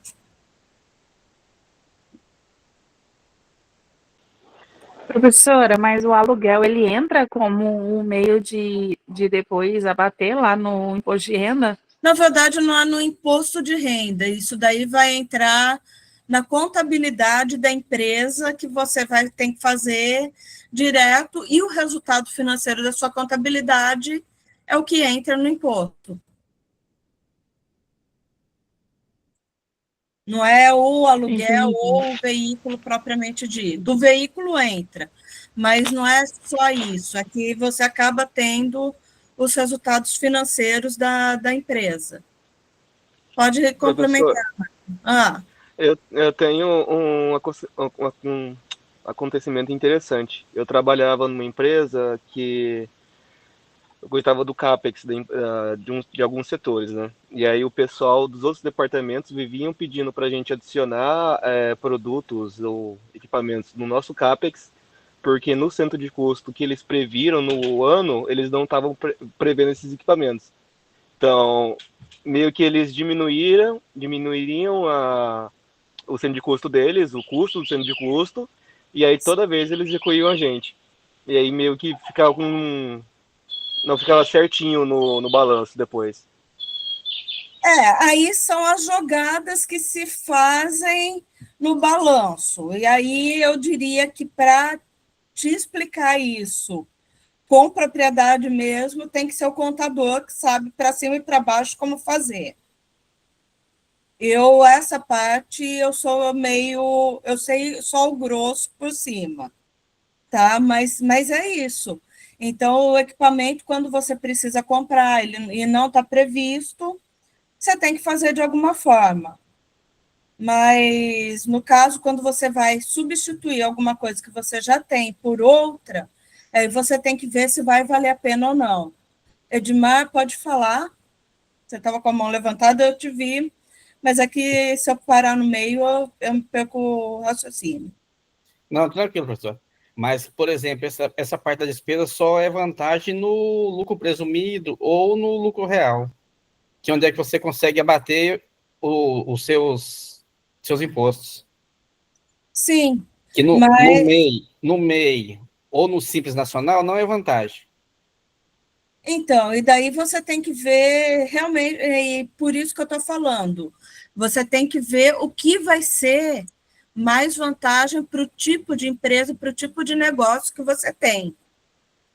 Professora, mas o aluguel, ele entra como um meio de depois abater lá no imposto de renda? Na verdade, não é no imposto de renda, isso daí vai entrar na contabilidade da empresa que você vai ter que fazer direto, e o resultado financeiro da sua contabilidade é o que entra no imposto. Não é o aluguel ou o veículo propriamente dito. Do veículo entra, mas não é só isso. Aqui você acaba tendo os resultados financeiros da empresa. Pode complementar. Eu tenho um acontecimento interessante. Eu trabalhava numa empresa que eu cuidava do CAPEX de alguns setores, né? E aí o pessoal dos outros departamentos viviam pedindo para a gente adicionar produtos ou equipamentos no nosso CAPEX, porque no centro de custo que eles previram no ano, eles não estavam prevendo esses equipamentos. Então, meio que eles diminuiriam o centro de custo deles, o custo do centro de custo, e aí toda vez eles recolhiam a gente. E aí meio que ficava não ficava certinho no balanço depois. Aí são as jogadas que se fazem no balanço. E aí eu diria que para te explicar isso com propriedade mesmo, tem que ser o contador que sabe para cima e para baixo como fazer. Essa parte, eu sei só o grosso por cima, tá? Mas é isso. Então, o equipamento, quando você precisa comprar e não está previsto, você tem que fazer de alguma forma. Mas, no caso, quando você vai substituir alguma coisa que você já tem por outra, aí você tem que ver se vai valer a pena ou não. Edmar, pode falar? Você estava com a mão levantada, eu te vi, mas aqui, se eu parar no meio, eu perco o raciocínio. Não, tranquilo, professor. Mas, por exemplo, essa parte da despesa só é vantagem no lucro presumido ou no lucro real, que é onde é que você consegue abater os seus impostos. Sim, Que no mas... MEI ou no Simples Nacional não é vantagem. Então, e daí você tem que ver realmente, e por isso que eu estou falando, você tem que ver o que vai ser mais vantagem para o tipo de empresa, para o tipo de negócio que você tem.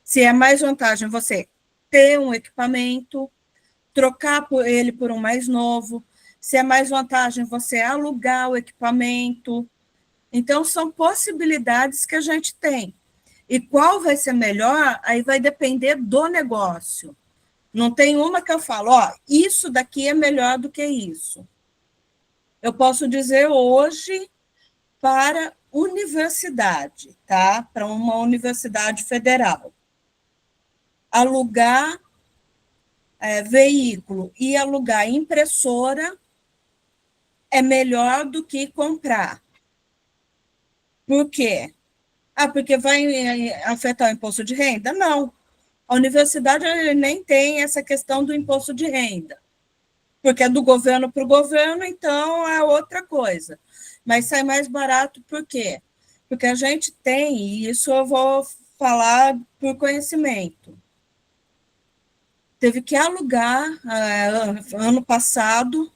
Se é mais vantagem você ter um equipamento, trocar ele por um mais novo, se é mais vantagem você alugar o equipamento. Então, são possibilidades que a gente tem. E qual vai ser melhor, aí vai depender do negócio. Não tem uma que eu falo, ó, isso daqui é melhor do que isso. Eu posso dizer hoje para universidade, tá? Para uma universidade federal. Alugar veículo e alugar impressora é melhor do que comprar. Por quê? Porque vai afetar o imposto de renda? Não. A universidade nem tem essa questão do imposto de renda, porque é do governo para o governo, então é outra coisa. Mas sai mais barato por quê? Porque a gente tem, e isso eu vou falar por conhecimento, teve que alugar, ano passado,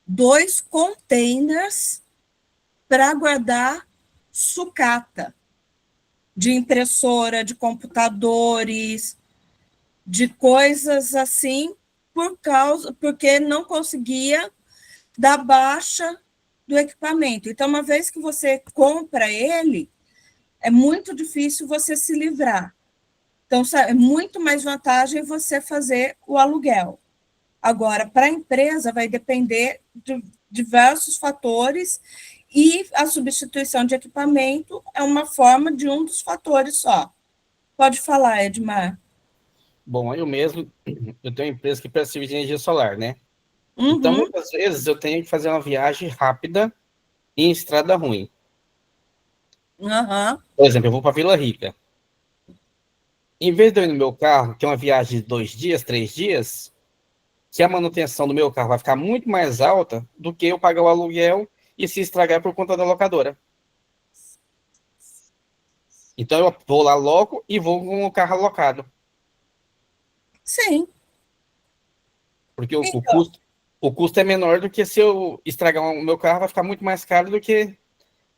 2 containers para guardar sucata de impressora, de computadores, de coisas assim, porque não conseguia dar baixa do equipamento. Então, uma vez que você compra ele, é muito difícil você se livrar. Então, é muito mais vantagem você fazer o aluguel. Agora, para a empresa, vai depender de diversos fatores, e a substituição de equipamento é uma forma de um dos fatores só. Pode falar, Edmar. Bom, eu mesmo, eu tenho uma empresa que presta serviço de energia solar, né? Uhum. Então, muitas vezes, eu tenho que fazer uma viagem rápida em estrada ruim. Uhum. Por exemplo, eu vou para Vila Rica. Em vez de eu ir no meu carro, que é uma viagem de 2 dias, 3 dias, que a manutenção do meu carro vai ficar muito mais alta do que eu pagar o aluguel e se estragar por conta da locadora. Então, eu vou lá logo e vou com o carro alocado. Sim. Porque o custo é menor do que se eu estragar o meu carro, vai ficar muito mais caro do que...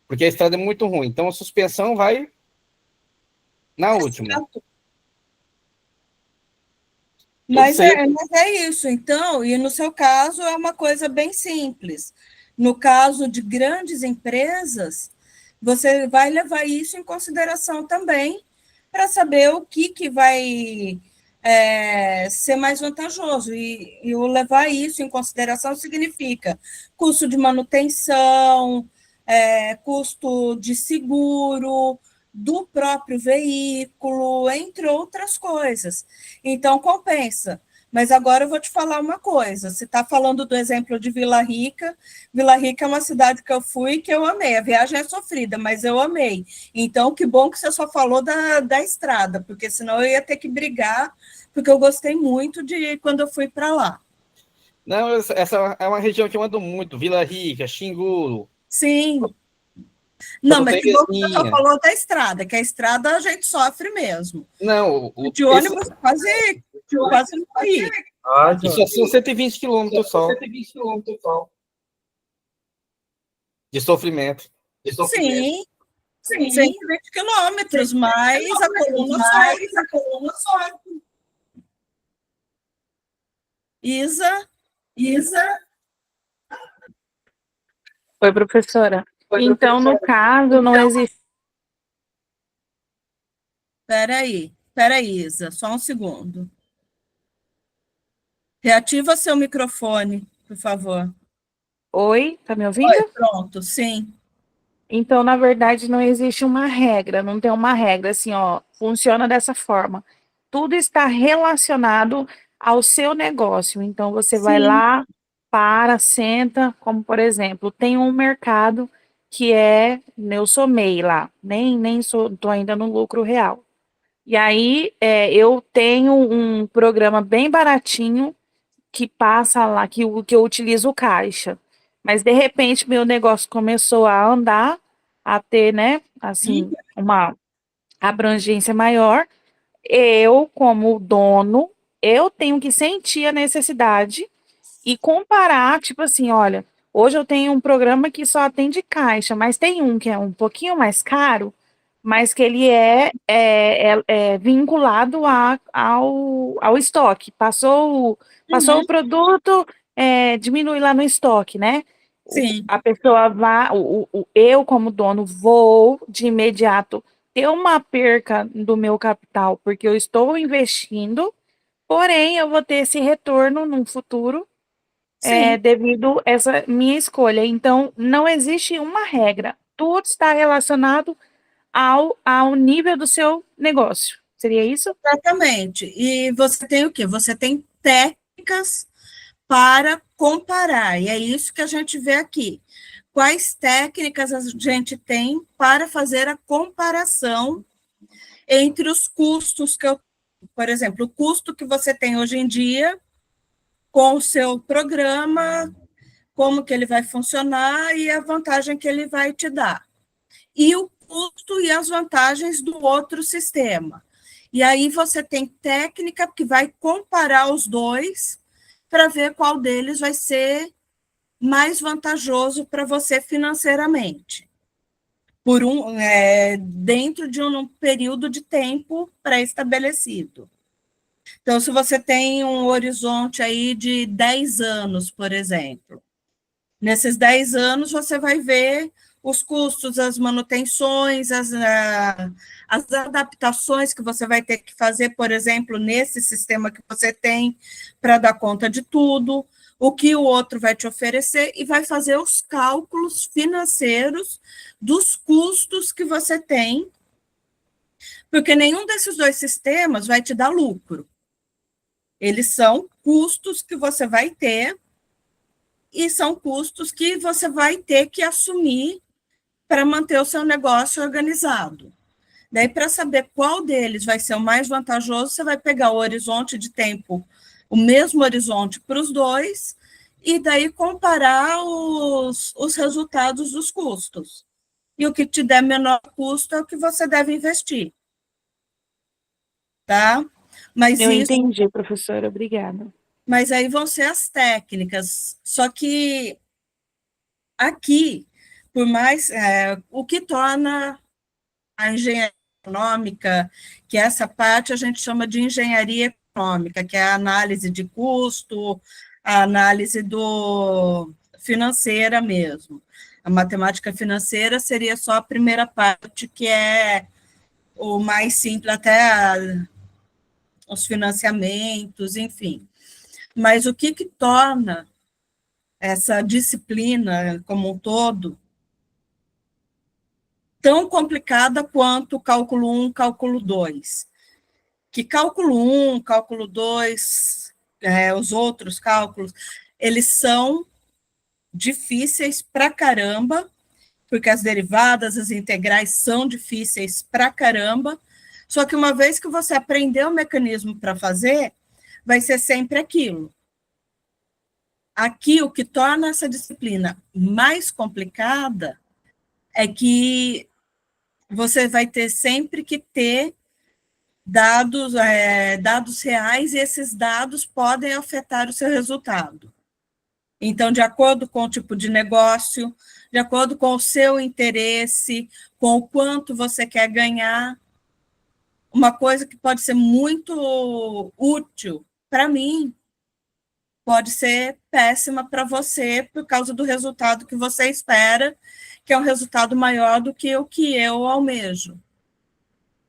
Porque a estrada é muito ruim. Então, a suspensão vai na última. Mas é isso, então, e no seu caso é uma coisa bem simples. No caso de grandes empresas, você vai levar isso em consideração também para saber o que vai ser mais vantajoso. E o levar isso em consideração significa custo de manutenção, custo de seguro do próprio veículo, entre outras coisas. Então, compensa. Mas agora eu vou te falar uma coisa. Você está falando do exemplo de Vila Rica. Vila Rica é uma cidade que eu fui que eu amei. A viagem é sofrida, mas eu amei. Então, que bom que você só falou da estrada, porque senão eu ia ter que brigar, porque eu gostei muito de quando eu fui para lá. Não, essa é uma região que eu ando muito. Vila Rica, Xingu. Sim. Não, mas que bom que você só falou da estrada, que a estrada a gente sofre mesmo. Não, de ônibus quase não foi. Isso são 120 quilômetros só. De sofrimento. Sim, 120 quilômetros, mas a coluna sofre. Isa? Oi, professora. Então, no caso, não existe... Peraí, Isa, só um segundo. Reativa seu microfone, por favor. Oi, tá me ouvindo? Oi, pronto, sim. Então, na verdade, não existe uma regra, não tem uma regra, assim, ó, funciona dessa forma. Tudo está relacionado ao seu negócio. Então, você vai lá, senta, como, por exemplo, tem um mercado que eu sou MEI lá, nem tô ainda no lucro real. E aí, eu tenho um programa bem baratinho que passa lá, que eu utilizo o caixa. Mas, de repente, meu negócio começou a andar, a ter, né, assim, uma abrangência maior. Eu, como dono, eu tenho que sentir a necessidade e comparar, tipo assim, olha, hoje eu tenho um programa que só atende caixa, mas tem um que é um pouquinho mais caro, mas que ele é vinculado ao estoque. Passou o produto, diminui lá no estoque, né? Sim. A pessoa vai, eu como dono vou de imediato ter uma perca do meu capital, porque eu estou investindo, porém eu vou ter esse retorno no futuro Sim, devido a essa minha escolha. Então, não existe uma regra. Tudo está relacionado ao nível do seu negócio. Seria isso? exatamente. E você tem o quê? Você tem técnicas para comparar, e é isso que a gente vê aqui. Quais técnicas a gente tem para fazer a comparação entre os custos que eu, por exemplo, o custo que você tem hoje em dia com o seu programa, como que ele vai funcionar e a vantagem que ele vai te dar. E o custo e as vantagens do outro sistema. E aí você tem técnica que vai comparar os dois para ver qual deles vai ser mais vantajoso para você financeiramente, dentro de um período de tempo pré-estabelecido. Então, se você tem um horizonte aí de 10 anos, por exemplo, nesses 10 anos você vai ver os custos, as manutenções, as adaptações que você vai ter que fazer, por exemplo, nesse sistema que você tem, para dar conta de tudo, o que o outro vai te oferecer, e vai fazer os cálculos financeiros dos custos que você tem, porque nenhum desses dois sistemas vai te dar lucro. Eles são custos que você vai ter, e são custos que você vai ter que assumir para manter o seu negócio organizado. Daí, para saber qual deles vai ser o mais vantajoso, você vai pegar o horizonte de tempo, o mesmo horizonte para os dois, e daí comparar os resultados dos custos. E o que te der menor custo é o que você deve investir. Tá? Mas Eu isso, entendi, professora. Obrigada. mas aí vão ser as técnicas. Só que aqui, por mais o que torna a engenharia econômica, que essa parte a gente chama de engenharia econômica, que é a análise de custo, a análise financeira mesmo. A matemática financeira seria só a primeira parte, que é o mais simples, até os financiamentos, enfim. Mas o que torna essa disciplina como um todo tão complicada quanto o cálculo 1, cálculo 2? Que cálculo 1, cálculo 2, os outros cálculos, eles são difíceis pra caramba, porque as derivadas, as integrais são difíceis pra caramba, só que uma vez que você aprender o mecanismo para fazer, vai ser sempre aquilo. Aqui, o que torna essa disciplina mais complicada é que você vai ter sempre que ter dados reais, e esses dados podem afetar o seu resultado. Então, de acordo com o tipo de negócio, de acordo com o seu interesse, com o quanto você quer ganhar, uma coisa que pode ser muito útil para mim, pode ser péssima para você por causa do resultado que você espera, que é um resultado maior do que o que eu almejo.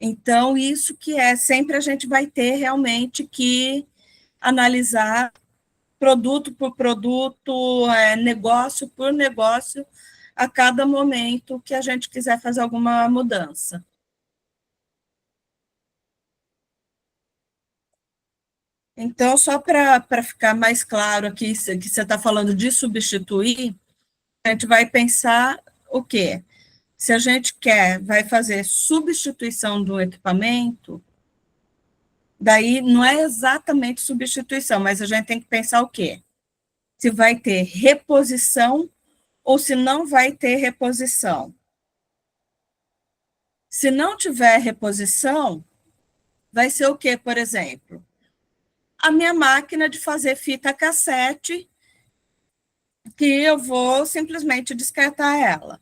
Então, isso que sempre a gente vai ter realmente que analisar produto por produto, negócio por negócio, a cada momento que a gente quiser fazer alguma mudança. Então, só para ficar mais claro aqui, que você está falando de substituir, a gente vai pensar o quê? Se a gente vai fazer substituição do equipamento, daí não é exatamente substituição, mas a gente tem que pensar o quê? Se vai ter reposição ou se não vai ter reposição. Se não tiver reposição, vai ser o quê, por exemplo? A minha máquina de fazer fita cassete, que eu vou simplesmente descartar ela.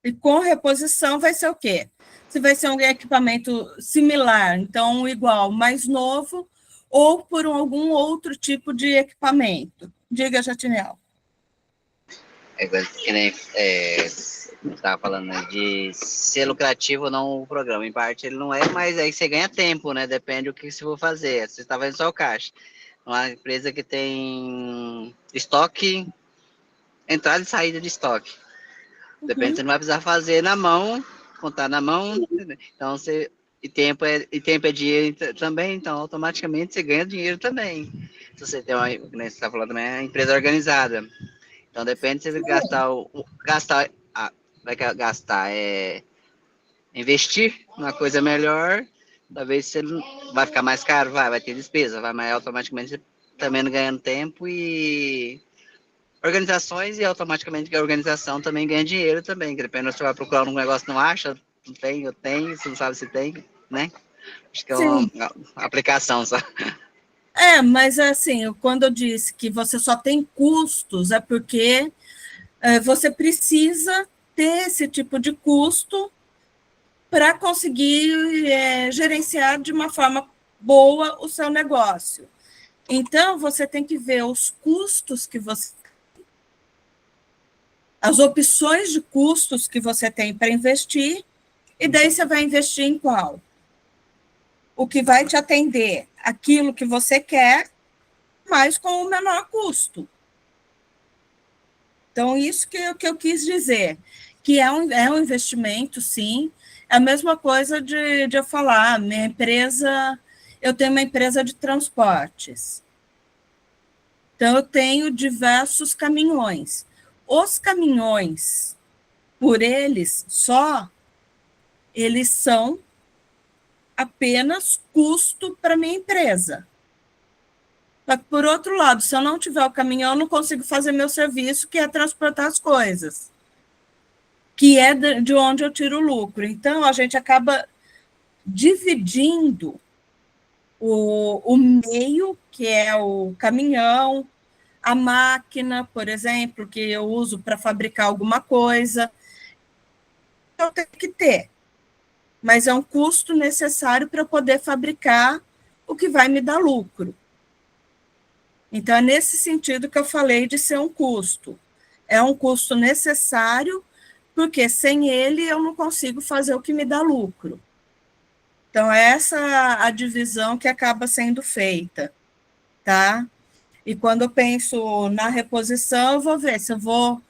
E com reposição vai ser o quê? Se vai ser um equipamento similar, então igual, mais novo, ou por algum outro tipo de equipamento. Diga, Jatiniel. Que nem estava falando, né, de ser lucrativo ou não o programa. Em parte ele não é, mas aí você ganha tempo, né? Depende do que você for fazer. Você está fazendo só o caixa. Uma empresa que tem estoque, entrada e saída de estoque. Depende, você não vai precisar fazer na mão, contar na mão. Então, e tempo é dinheiro também, então automaticamente você ganha dinheiro também. Se você tem uma, como você está falando também, é uma empresa organizada. Então, depende se você investir numa coisa melhor, talvez você não vai ficar mais caro, vai ter despesa, mas automaticamente você também não ganhando tempo e organizações, e automaticamente a organização também ganha dinheiro também, que depende se você vai procurar um negócio não acha, não tem, eu tenho, você não sabe se tem, né? Acho que é uma aplicação só. Mas assim, quando eu disse que você só tem custos, é porque você precisa ter esse tipo de custo para conseguir gerenciar de uma forma boa o seu negócio. Então, você tem que ver os custos que você... as opções de custos que você tem para investir, e daí você vai investir em qual? O que vai te atender aquilo que você quer, mas com o menor custo. Então, isso que eu quis dizer, que é um investimento, sim. É a mesma coisa de eu falar, eu tenho uma empresa de transportes. Então, eu tenho diversos caminhões. Os caminhões, por eles só, eles são apenas custo para minha empresa. Mas, por outro lado, se eu não tiver o caminhão, eu não consigo fazer meu serviço, que é transportar as coisas, que é de onde eu tiro o lucro. Então, a gente acaba dividindo o meio, que é o caminhão, a máquina, por exemplo, que eu uso para fabricar alguma coisa. Eu tenho que ter, mas é um custo necessário para poder fabricar o que vai me dar lucro. Então, é nesse sentido que eu falei de ser um custo. É um custo necessário, porque sem ele eu não consigo fazer o que me dá lucro. Então, essa é a divisão que acaba sendo feita, tá? E quando eu penso na reposição, eu vou ver se eu vou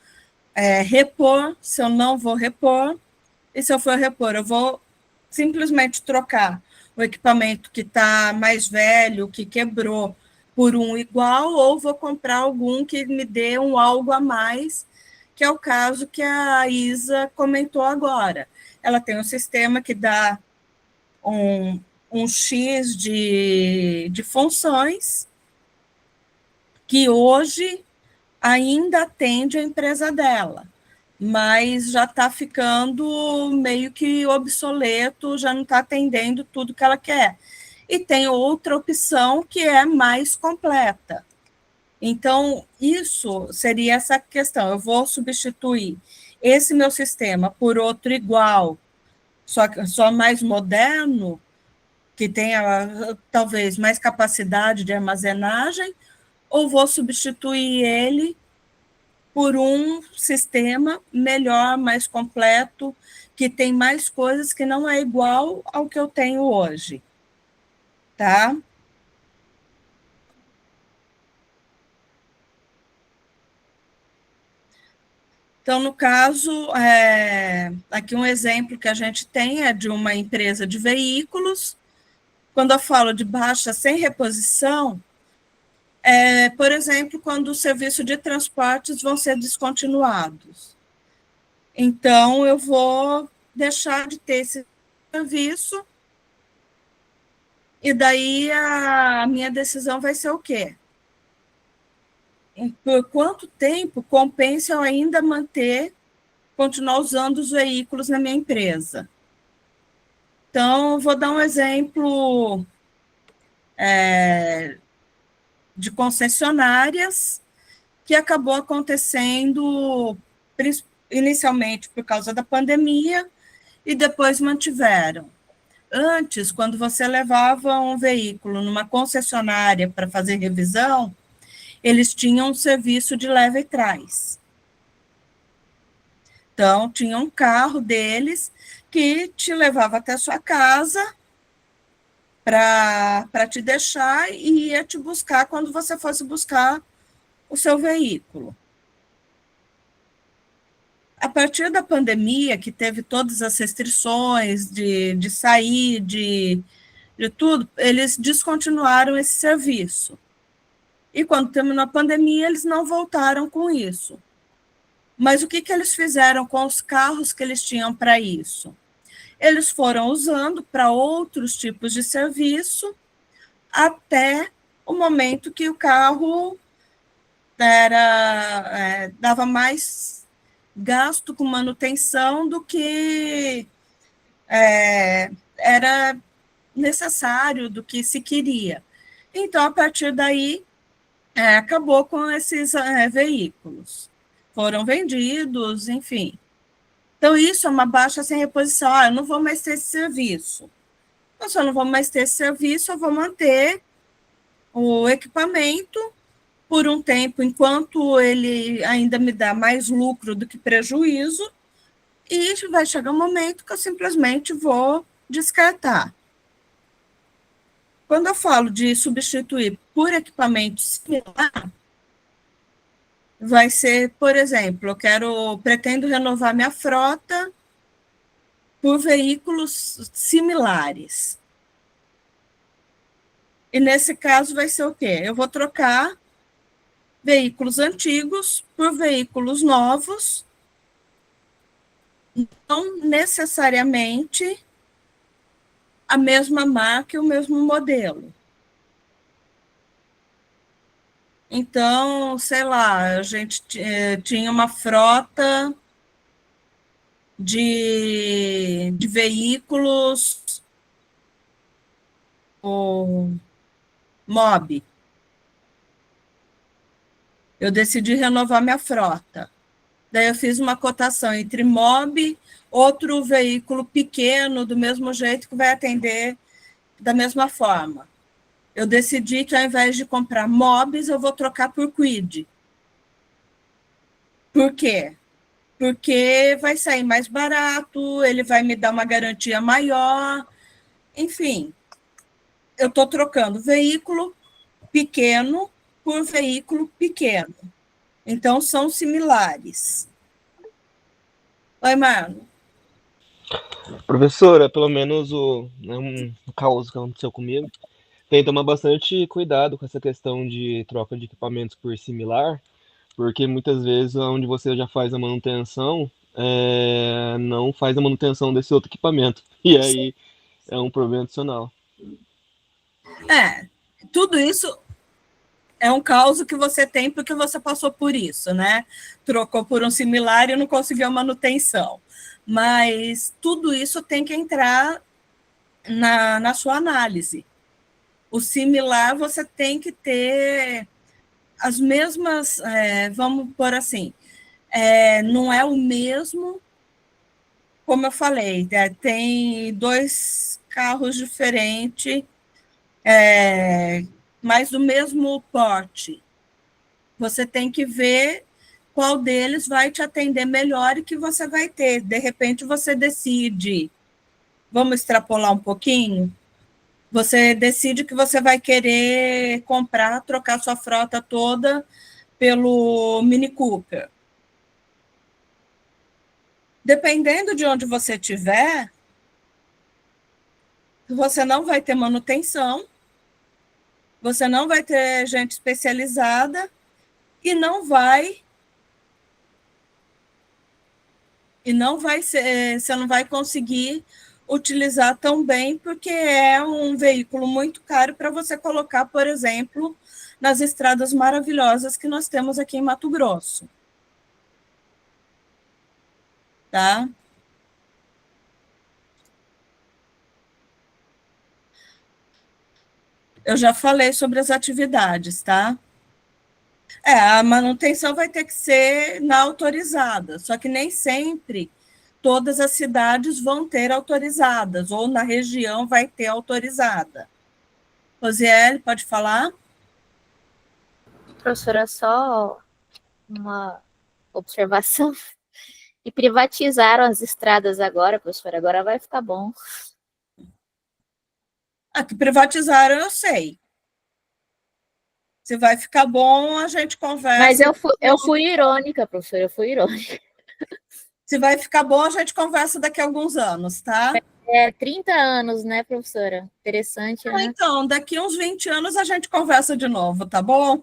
repor, se eu não vou repor, e se eu for repor, eu vou simplesmente trocar o equipamento que está mais velho, que quebrou, por um igual, ou vou comprar algum que me dê um algo a mais, que é o caso que a Isa comentou agora. Ela tem um sistema que dá um X de funções, que hoje ainda atende a empresa dela, mas já está ficando meio que obsoleto, já não está atendendo tudo que ela quer. E tem outra opção que é mais completa. Então, isso seria essa questão. Eu vou substituir esse meu sistema por outro igual, só mais moderno, que tenha talvez mais capacidade de armazenagem, ou vou substituir ele por um sistema melhor, mais completo, que tem mais coisas, que não é igual ao que eu tenho hoje. Tá? Então, no caso, aqui um exemplo que a gente tem é de uma empresa de veículos. Quando eu falo de baixa sem reposição, por exemplo, quando o serviço de transportes vão ser descontinuados. Então, eu vou deixar de ter esse serviço, e daí a minha decisão vai ser o quê? Por quanto tempo compensa eu ainda continuar usando os veículos na minha empresa? Então, vou dar um exemplo de concessionárias que acabou acontecendo inicialmente por causa da pandemia e depois mantiveram. Antes, quando você levava um veículo numa concessionária para fazer revisão, eles tinham um serviço de leva e traz. Então, tinha um carro deles que te levava até a sua casa para te deixar e ia te buscar quando você fosse buscar o seu veículo. A partir da pandemia, que teve todas as restrições de sair, de tudo, eles descontinuaram esse serviço. E quando terminou a pandemia, eles não voltaram com isso. Mas o que eles fizeram com os carros que eles tinham para isso? Eles foram usando para outros tipos de serviço até o momento que o carro dava mais gasto com manutenção do que era necessário, do que se queria. Então, a partir daí, acabou com esses veículos. Foram vendidos, enfim. Então, isso é uma baixa sem reposição. Eu não vou mais ter esse serviço. Então, se eu não vou mais ter esse serviço, eu vou manter o equipamento por um tempo, enquanto ele ainda me dá mais lucro do que prejuízo, e vai chegar um momento que eu simplesmente vou descartar. Quando eu falo de substituir por equipamento similar, vai ser, por exemplo, pretendo renovar minha frota por veículos similares. E nesse caso vai ser o quê? Eu vou trocar veículos antigos por veículos novos, não necessariamente a mesma marca e o mesmo modelo. Então, sei lá, a gente tinha uma frota de veículos, o MOB. Eu decidi renovar minha frota. Daí eu fiz uma cotação entre MOB, outro veículo pequeno, do mesmo jeito, que vai atender da mesma forma. Eu decidi que, ao invés de comprar MOBs, eu vou trocar por Kwid. Por quê? Porque vai sair mais barato, ele vai me dar uma garantia maior, enfim. Eu estou trocando veículo pequeno por veículo pequeno. Então, são similares. Oi, Marlon. Professora, pelo menos um caos que aconteceu comigo, tem que tomar bastante cuidado com essa questão de troca de equipamentos por similar, porque muitas vezes onde você já faz a manutenção, não faz a manutenção desse outro equipamento. E aí é um problema adicional. Tudo isso é um caos que você tem porque você passou por isso, né? Trocou por um similar e não conseguiu a manutenção. Mas tudo isso tem que entrar na sua análise. O similar, você tem que ter as mesmas, vamos pôr assim, não é o mesmo, como eu falei, tem 2 carros diferentes, mas do mesmo porte. Você tem que ver qual deles vai te atender melhor e que você vai ter. De repente, você decide, vamos extrapolar um pouquinho, você decide que você vai querer trocar sua frota toda pelo Mini Cooper. Dependendo de onde você estiver, você não vai ter manutenção, você não vai ter gente especializada e você não vai conseguir utilizar tão bem, porque é um veículo muito caro para você colocar, por exemplo, nas estradas maravilhosas que nós temos aqui em Mato Grosso. Tá? Eu já falei sobre as atividades, tá? A manutenção vai ter que ser na autorizada, só que nem sempre todas as cidades vão ter autorizadas, ou na região vai ter autorizada. Rosiele, pode falar? Professora, só uma observação. E privatizaram as estradas agora, professora, agora vai ficar bom. Que privatizaram, eu sei. Se vai ficar bom, a gente conversa. Mas eu fui irônica, professora, eu fui irônica. Se vai ficar bom, a gente conversa daqui a alguns anos, tá? 30 anos, né, professora? Interessante, né? Então, daqui a uns 20 anos a gente conversa de novo, tá bom?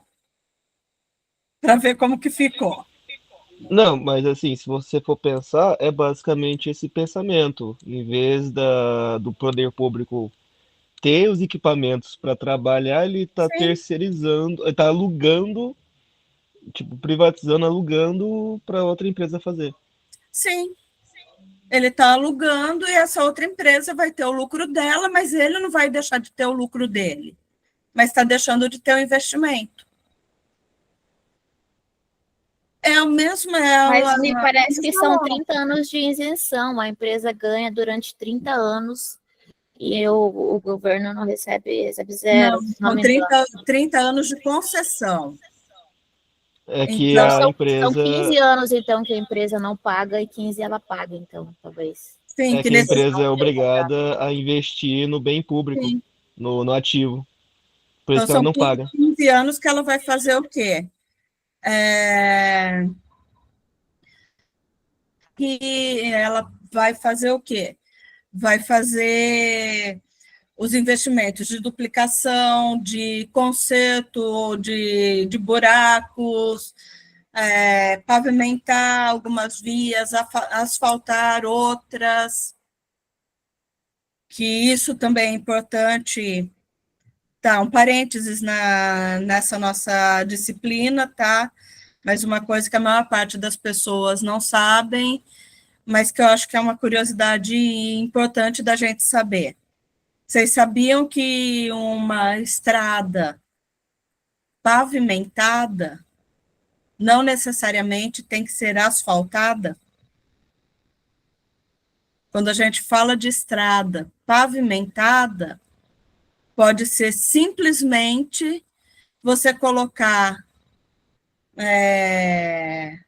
Para ver como que ficou. Não, mas assim, se você for pensar, é basicamente esse pensamento. Em vez do poder público ter os equipamentos para trabalhar, ele está terceirizando, ele está alugando, tipo, privatizando, alugando para outra empresa fazer. Sim. Ele está alugando e essa outra empresa vai ter o lucro dela, mas ele não vai deixar de ter o lucro dele. Mas está deixando de ter o investimento. É o mesmo. Mas me parece que são 30 anos de isenção. A empresa ganha durante 30 anos e o governo não recebe zero. Não, são 30 anos de concessão. É que Então, a São empresa. 15 anos, então, que a empresa não paga e 15 ela paga, então, talvez. Sim, É que a empresa é obrigada a investir no bem público, no ativo. Por isso Então, que ela são não paga. 15 anos que ela vai fazer o quê? Que ela vai fazer o quê? Vai fazer os investimentos de duplicação, de conserto, de buracos, pavimentar algumas vias, asfaltar outras, que isso também é importante. Tá, um parênteses nessa nossa disciplina, tá? Mas uma coisa que a maior parte das pessoas não sabem, mas que eu acho que é uma curiosidade importante da gente saber. Vocês sabiam que uma estrada pavimentada não necessariamente tem que ser asfaltada? Quando a gente fala de estrada pavimentada, pode ser simplesmente você colocar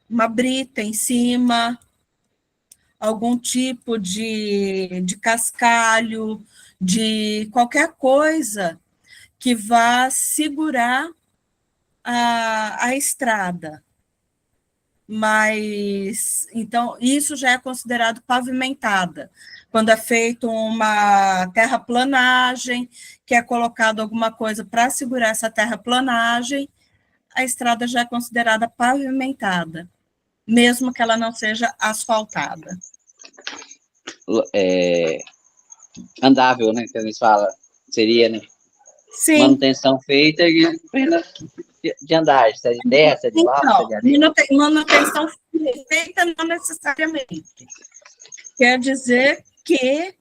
uma brita em cima, algum tipo de cascalho, de qualquer coisa que vá segurar a estrada. Mas, então, isso já é considerado pavimentada. Quando é feito uma terraplanagem, que é colocado alguma coisa para segurar essa terraplanagem, a estrada já é considerada pavimentada, mesmo que ela não seja asfaltada. Andável, né? Que a gente fala. Seria, né? Sim. Manutenção feita de andar, se é de terra, se é de lava, se é de areia. Manutenção feita não necessariamente. Quer dizer que,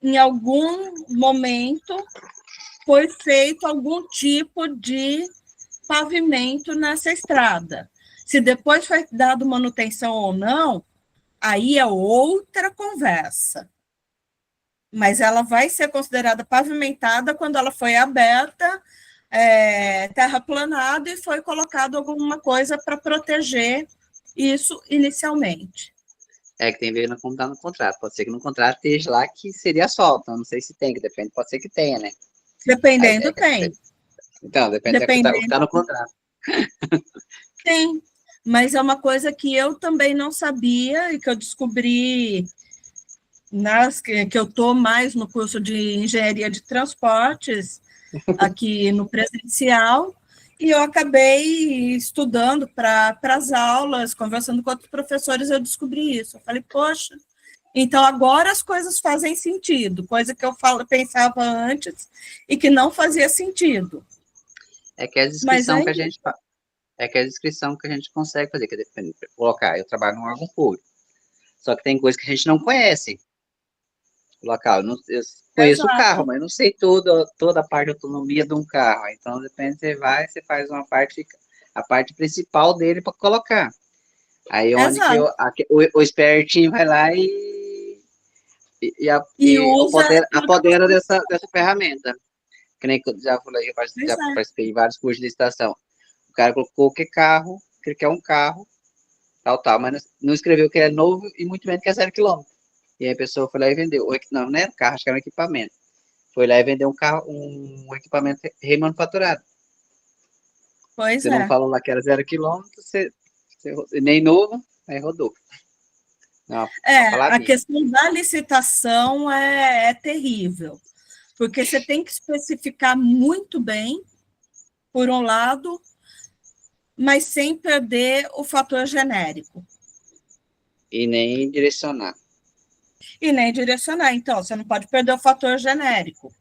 em algum momento, foi feito algum tipo de pavimento nessa estrada. Se depois foi dado manutenção ou não, aí é outra conversa. Mas ela vai ser considerada pavimentada quando ela foi aberta, terraplanada e foi colocado alguma coisa para proteger isso inicialmente. É que tem a ver como está no contrato. Pode ser que no contrato esteja lá que seria asfalto. Não sei se tem, que depende, pode ser que tenha, né? Dependendo, tem. Então, depende do que está no contrato. Tem, mas é uma coisa que eu também não sabia e que eu descobri que eu estou mais no curso de engenharia de transportes, aqui no presencial, e eu acabei estudando para as aulas, conversando com outros professores, eu descobri isso. Eu falei, poxa, então agora as coisas fazem sentido, coisa que eu pensava antes e que não fazia sentido. É que a descrição que a gente faz. É que a descrição que a gente consegue fazer, que depende, colocar, eu trabalho num órgão público. Só que tem coisas que a gente não conhece. O local, eu conheço o carro, mas não sei toda a parte de autonomia de um carro. Então, depende, você faz a parte principal dele para colocar. Aí, onde que o espertinho vai lá e apodera dessa ferramenta. Que nem eu já falei, participei de vários cursos de licitação. O cara colocou que ele quer um carro tal, mas não escreveu que é novo e muito menos que é 0 quilômetro. E aí a pessoa foi lá e vendeu. Não, não era carro, acho que era um equipamento. Foi lá e vendeu um equipamento remanufaturado. Pois Você não é. falou lá que era 0 quilômetro, nem novo, aí rodou. Não, A questão da licitação é terrível, porque você tem que especificar muito bem, por um lado, mas sem perder o fator genérico. E nem direcionar. E nem direcionar. Então, você não pode perder o fator genérico.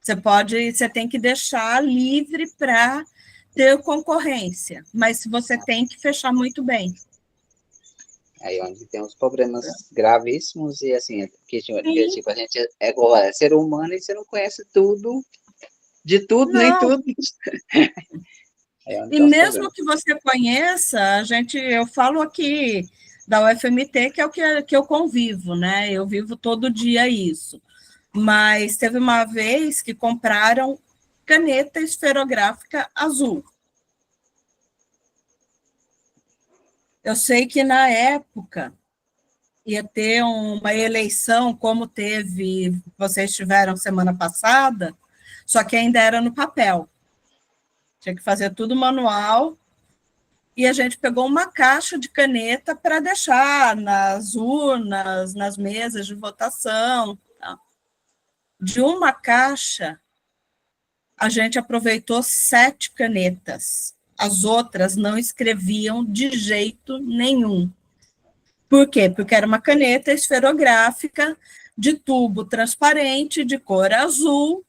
Você tem que deixar livre para ter concorrência, mas você tem que fechar muito bem. Aí onde tem uns problemas gravíssimos e assim, porque tipo, a gente é igual, é ser humano e você não conhece tudo, de tudo, nem tudo. E mesmo que você conheça, eu falo aqui da UFMT, que é o que eu convivo, né? Eu vivo todo dia isso. Mas teve uma vez que compraram caneta esferográfica azul. Eu sei que na época ia ter uma eleição, como vocês tiveram semana passada, só que ainda era no papel. Tinha que fazer tudo manual. E a gente pegou uma caixa de caneta para deixar nas urnas, nas mesas de votação. De uma caixa, a gente aproveitou 7 canetas. As outras não escreviam de jeito nenhum. Por quê? Porque era uma caneta esferográfica de tubo transparente, de cor azul,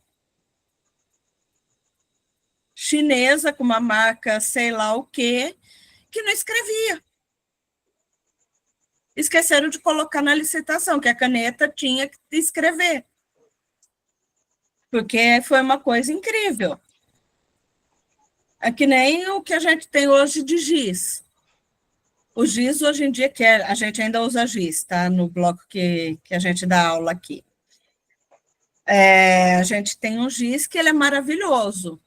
chinesa, com uma marca sei lá o quê, que não escrevia. Esqueceram de colocar na licitação, que a caneta tinha que escrever. Porque foi uma coisa incrível. É que nem o que a gente tem hoje de giz. O giz, hoje em dia, a gente ainda usa giz, tá? No bloco que a gente dá aula aqui. A gente tem um giz que ele é maravilhoso.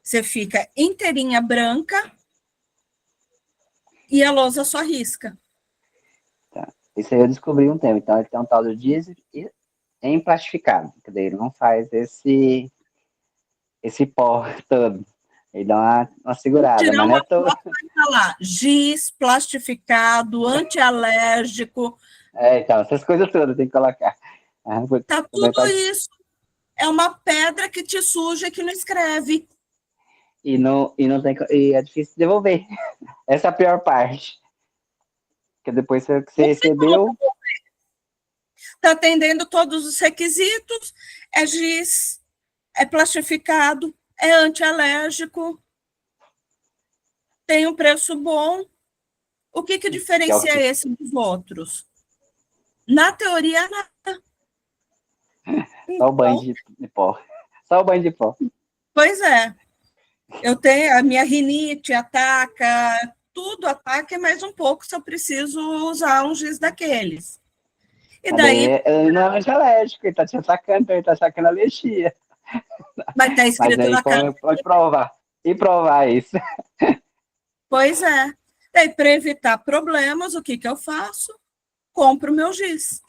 Você fica inteirinha branca e a lousa só risca. Tá. Isso aí eu descobri um tempo. Então, ele tem um tal do diesel em plastificado. Quer dizer, ele não faz esse pó todo. Ele dá uma segurada. Tirar mas uma não é todo... foto e falar giz, plastificado, antialérgico. Então, essas coisas todas tem que colocar. Tá tudo isso. É uma pedra que te suja e que não escreve. E é difícil devolver. Essa é a pior parte. Porque depois que você recebeu... Está atendendo todos os requisitos, é giz, é plastificado, é antialérgico, tem um preço bom. O que diferencia esse dos outros? Na teoria, nada. Só o banho de pó. Só o banho de pó. Pois é. Eu tenho a minha rinite, ataca, tudo ataca, e mais um pouco se eu preciso usar um giz daqueles. E daí... Ele não é antialérgico, ele está te atacando, ele está atacando a alergia. Mas está escrito aí, na cara. Pode provar. E provar isso. Pois é. Daí, para evitar problemas, o que eu faço? Compro meu giz.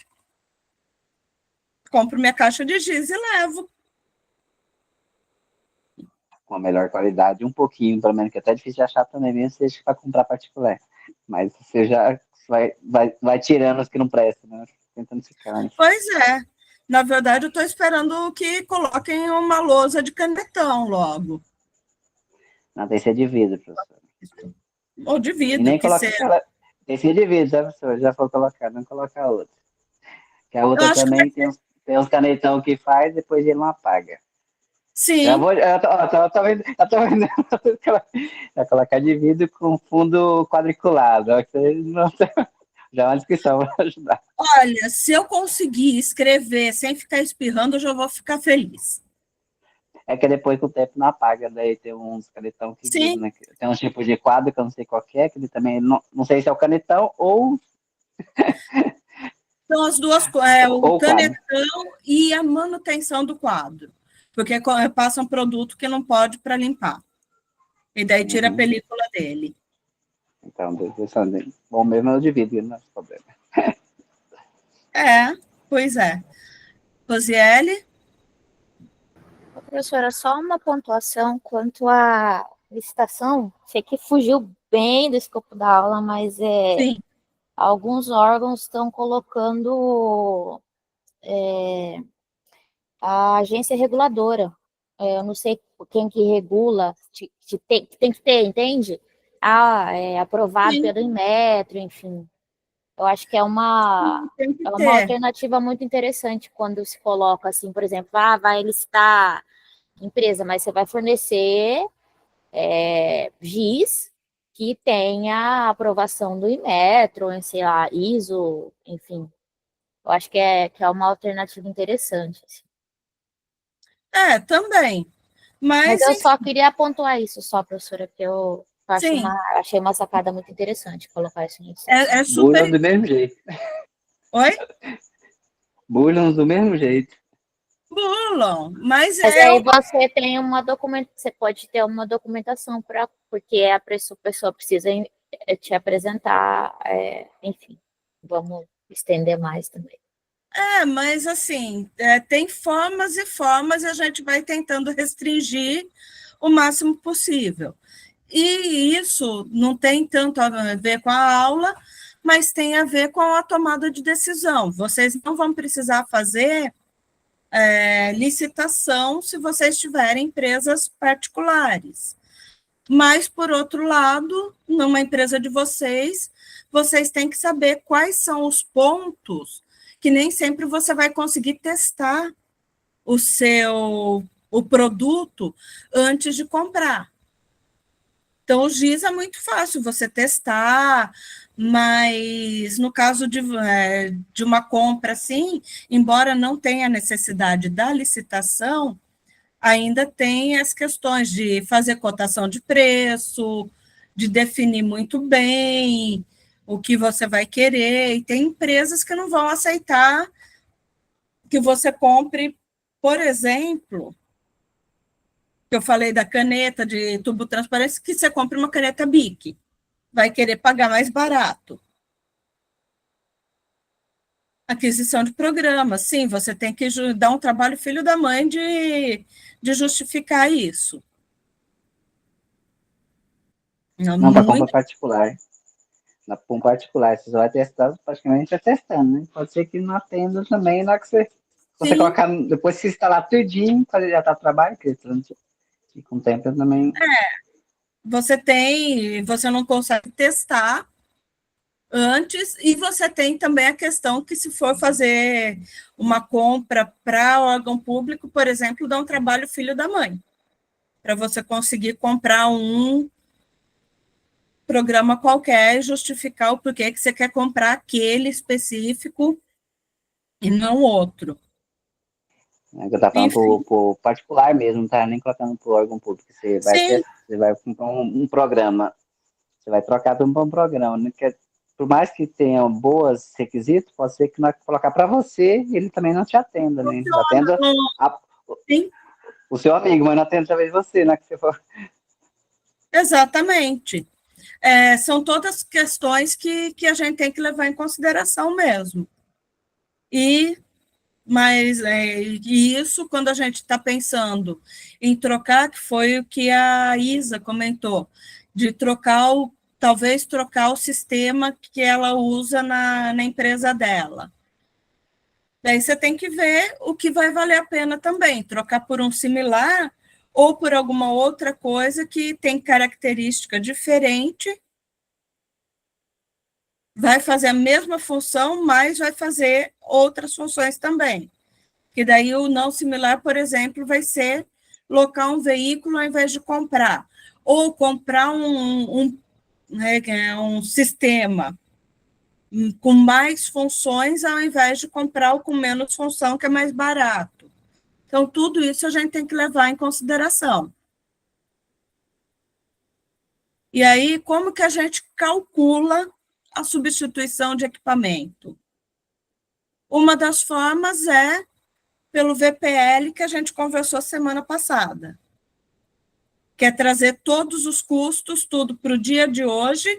Compro minha caixa de giz e levo. Com a melhor qualidade, um pouquinho, pelo menos, que é até difícil de achar também, mesmo seja para comprar particular. Mas você já vai tirando os que não prestam, né? Tentando ficar. Né? Pois é. Na verdade, eu estou esperando que coloquem uma lousa de canetão logo. Não, tem que ser de vidro, professor. Ou de vidro. E nem coloca aquela... Tem que ser de vidro, tá, professor? Já foi colocar, não colocar a outra. Que a outra também tem uns canetão que faz, depois ele não apaga. Sim. Eu tô vendo. Vai colocar de vidro com fundo quadriculado. Já é uma descrição para ajudar. Olha, se eu conseguir escrever sem ficar espirrando, eu já vou ficar feliz. É que depois com o tempo não apaga, daí tem uns canetão que grudam, né? Tem uns tipos de quadro que eu não sei qual que ele também não sei se é o canetão ou... São as duas coisas, o canetão e a manutenção do quadro. Porque passa um produto que não pode para limpar. E daí tira a película dele. Então, bom mesmo eu divido, não é problema. Pois é. Rosiele? Professora, só uma pontuação quanto à licitação. Sei que fugiu bem do escopo da aula, mas Sim. alguns órgãos estão colocando a agência reguladora. Eu não sei quem que regula, tem que ter, entende? É aprovado Sim. pelo Inmetro, enfim. Eu acho que é uma Tem que uma ter. alternativa muito interessante quando se coloca assim, por exemplo, vai licitar empresa, mas você vai fornecer GIS que tenha a aprovação do Inmetro, sei lá, ISO, enfim. Eu acho que é uma alternativa interessante. Assim. Também. Mas Mas, eu enfim, só queria pontuar isso só, professora, porque eu sim, achei uma sacada muito interessante colocar isso nisso. é Burlam super. do mesmo jeito. Oi? Burlam do mesmo jeito. Burlam, mas Mas aí você tem você pode ter uma documentação porque a pessoa precisa te apresentar, enfim, vamos estender mais também. Mas assim, tem formas e formas e a gente vai tentando restringir o máximo possível. E isso não tem tanto a ver com a aula, mas tem a ver com a tomada de decisão. Vocês não vão precisar fazer licitação se vocês tiverem empresas particulares. Mas, por outro lado, numa empresa de vocês têm que saber quais são os pontos que nem sempre você vai conseguir testar o produto antes de comprar. Então, o GIS é muito fácil você testar, mas no caso de uma compra assim, embora não tenha necessidade da licitação, ainda tem as questões de fazer cotação de preço, de definir muito bem o que você vai querer, e tem empresas que não vão aceitar que você compre, por exemplo, que eu falei da caneta de tubo transparente, que você compre uma caneta Bic, vai querer pagar mais barato. Aquisição de programa, sim, você tem que dar um trabalho filho da mãe de justificar isso. Não, para compra particular. Na PUM particular, você vai testar, praticamente testando, né? Pode ser que não atenda também, na hora que você colocar, depois se instalar tudinho, quando já está trabalho, que e com o tempo também. Você não consegue testar antes, e você tem também a questão que se for fazer uma compra para órgão público, por exemplo, dá um trabalho filho da mãe, para você conseguir comprar um programa qualquer e justificar o porquê que você quer comprar aquele específico e não outro. Eu estava falando por particular mesmo, não está nem colocando para o órgão público. Você vai comprar um programa, você vai trocar tudo para um programa, né? Por mais que tenha bons requisitos, pode ser que na hora que colocar para você, ele também não te atenda, né? Atenda o seu amigo, mas não atende talvez você, né? Que você for... Exatamente. São todas questões que a gente tem que levar em consideração mesmo. Mas isso, quando a gente está pensando em trocar, que foi o que a Isa comentou, de talvez trocar o sistema que ela usa na empresa dela. Daí você tem que ver o que vai valer a pena também, trocar por um similar ou por alguma outra coisa que tem característica diferente, vai fazer a mesma função, mas vai fazer outras funções também. Que daí o não similar, por exemplo, vai ser locar um veículo ao invés de comprar, ou comprar um sistema com mais funções ao invés de comprar o com menos função, que é mais barato. Então, tudo isso a gente tem que levar em consideração. E aí, como que a gente calcula a substituição de equipamento? Uma das formas é pelo VPL que a gente conversou semana passada, que é trazer todos os custos, tudo para o dia de hoje,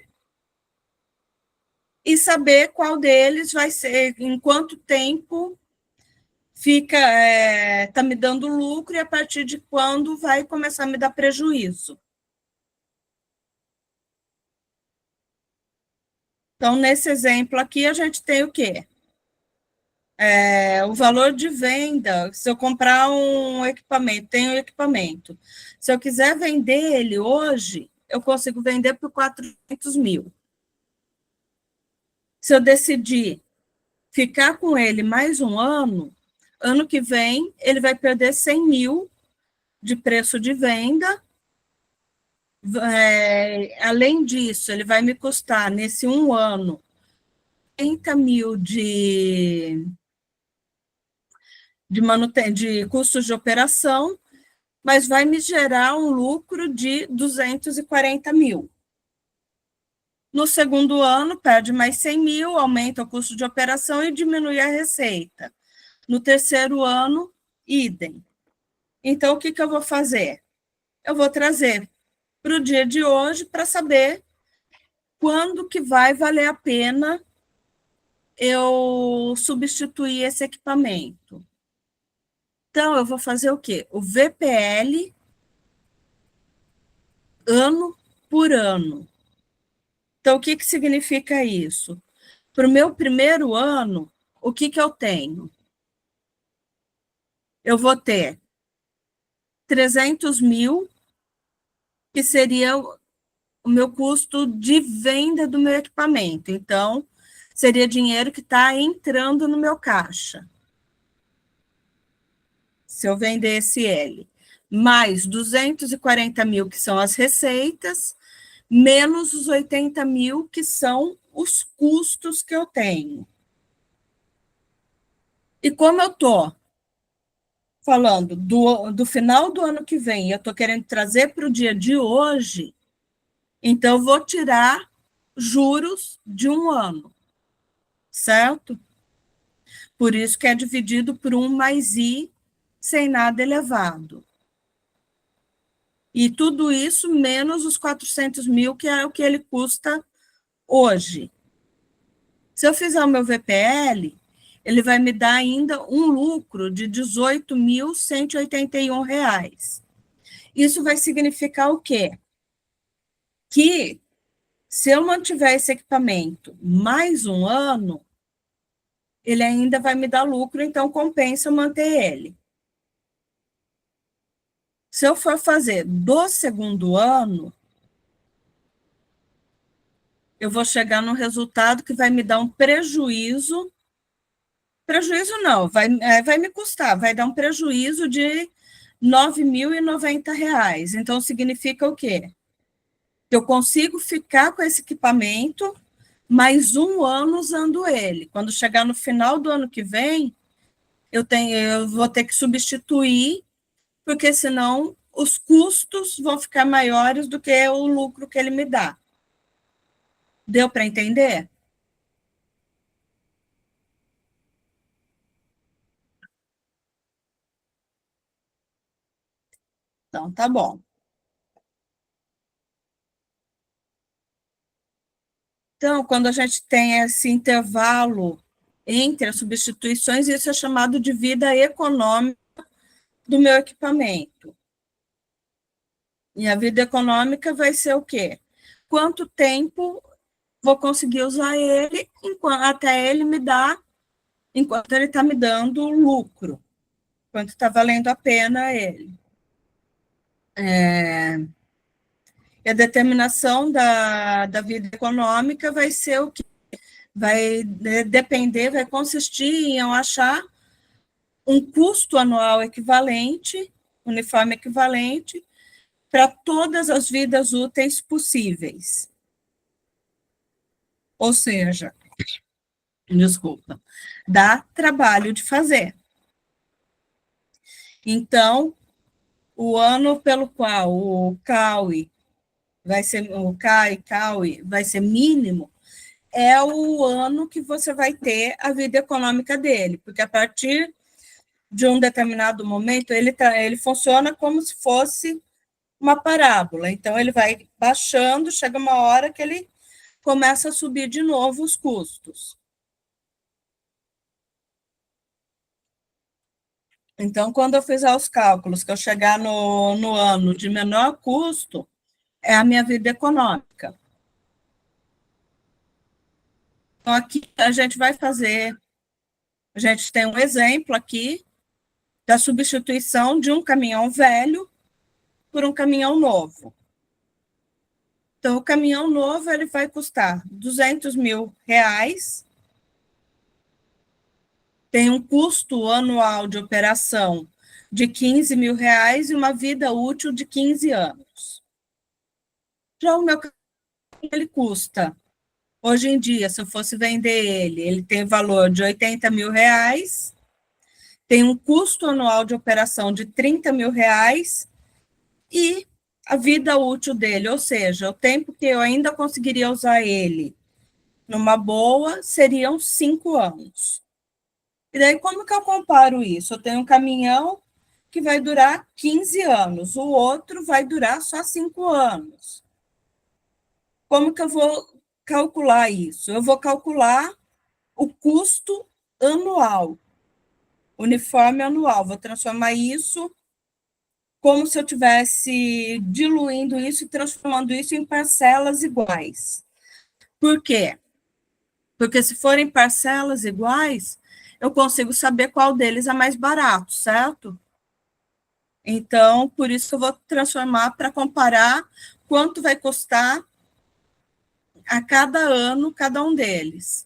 e saber qual deles vai ser, em quanto tempo fica, tá me dando lucro e a partir de quando vai começar a me dar prejuízo. Então, nesse exemplo aqui, a gente tem o quê? O valor de venda, se eu comprar um equipamento, tenho um equipamento. Se eu quiser vender ele hoje, eu consigo vender por 400 mil. Se eu decidir ficar com ele mais um ano que vem, ele vai perder 100 mil de preço de venda. Além disso, ele vai me custar, nesse um ano, 30 mil de custos de operação, mas vai me gerar um lucro de 240 mil. No segundo ano, perde mais 100 mil, aumenta o custo de operação e diminui a receita. No terceiro ano, idem. Então, o que eu vou fazer? Eu vou trazer para o dia de hoje para saber quando que vai valer a pena eu substituir esse equipamento. Então, eu vou fazer o quê? O VPL ano por ano. Então, o que significa isso? Para o meu primeiro ano, o que eu tenho? Eu vou ter 300 mil, que seria o meu custo de venda do meu equipamento. Então, seria dinheiro que está entrando no meu caixa. Se eu vender esse L. Mais 240 mil, que são as receitas, menos os 80 mil, que são os custos que eu tenho. E como eu estou falando do final do ano que vem, eu estou querendo trazer para o dia de hoje, então eu vou tirar juros de um ano, certo? Por isso que é dividido por 1 mais I, sem nada elevado. E tudo isso menos os 400 mil, que é o que ele custa hoje. Se eu fizer o meu VPL, ele vai me dar ainda um lucro de R$ 18.181. Isso vai significar o quê? Que se eu mantiver esse equipamento mais um ano, ele ainda vai me dar lucro, então compensa eu manter ele. Se eu for fazer do segundo ano, eu vou chegar num resultado que vai me dar um prejuízo. Prejuízo não, vai me custar, vai dar um prejuízo de R$ 9.090. Então, significa o quê? Eu consigo ficar com esse equipamento mais um ano usando ele. Quando chegar no final do ano que vem, eu vou ter que substituir, porque senão os custos vão ficar maiores do que o lucro que ele me dá. Deu para entender? Então, tá bom. Então, quando a gente tem esse intervalo entre as substituições, isso é chamado de vida econômica do meu equipamento. E a vida econômica vai ser o quê? Quanto tempo vou conseguir usar ele até ele me dar, enquanto ele está me dando lucro, quanto está valendo a pena ele. E a determinação da vida econômica vai ser o que vai depender, vai consistir em eu achar um custo anual equivalente, uniforme equivalente, para todas as vidas úteis possíveis. Ou seja, desculpa, dá trabalho de fazer. Então, o ano pelo qual o CAUI vai ser, o CAUI vai ser mínimo, é o ano que você vai ter a vida econômica dele, porque a partir de um determinado momento, ele funciona como se fosse uma parábola. Então, ele vai baixando, chega uma hora que ele começa a subir de novo os custos. Então, quando eu fizer os cálculos, que eu chegar no ano de menor custo, é a minha vida econômica. Então, aqui a gente vai fazer, a gente tem um exemplo aqui da substituição de um caminhão velho por um caminhão novo. Então, o caminhão novo ele vai custar R$200 mil, tem um custo anual de operação de R$15 mil e uma vida útil de 15 anos. Já o meu caminhão, ele custa, hoje em dia, se eu fosse vender ele tem valor de R$80 mil, tem um custo anual de operação de R$30 mil e a vida útil dele, ou seja, o tempo que eu ainda conseguiria usar ele numa boa, seriam 5 anos. E daí, como que eu comparo isso? Eu tenho um caminhão que vai durar 15 anos, o outro vai durar só 5 anos. Como que eu vou calcular isso? Eu vou calcular o custo anual, uniforme anual, vou transformar isso como se eu estivesse diluindo isso e transformando isso em parcelas iguais. Por quê? Porque se forem parcelas iguais, eu consigo saber qual deles é mais barato, certo? Então, por isso que eu vou transformar para comparar quanto vai custar a cada ano cada um deles.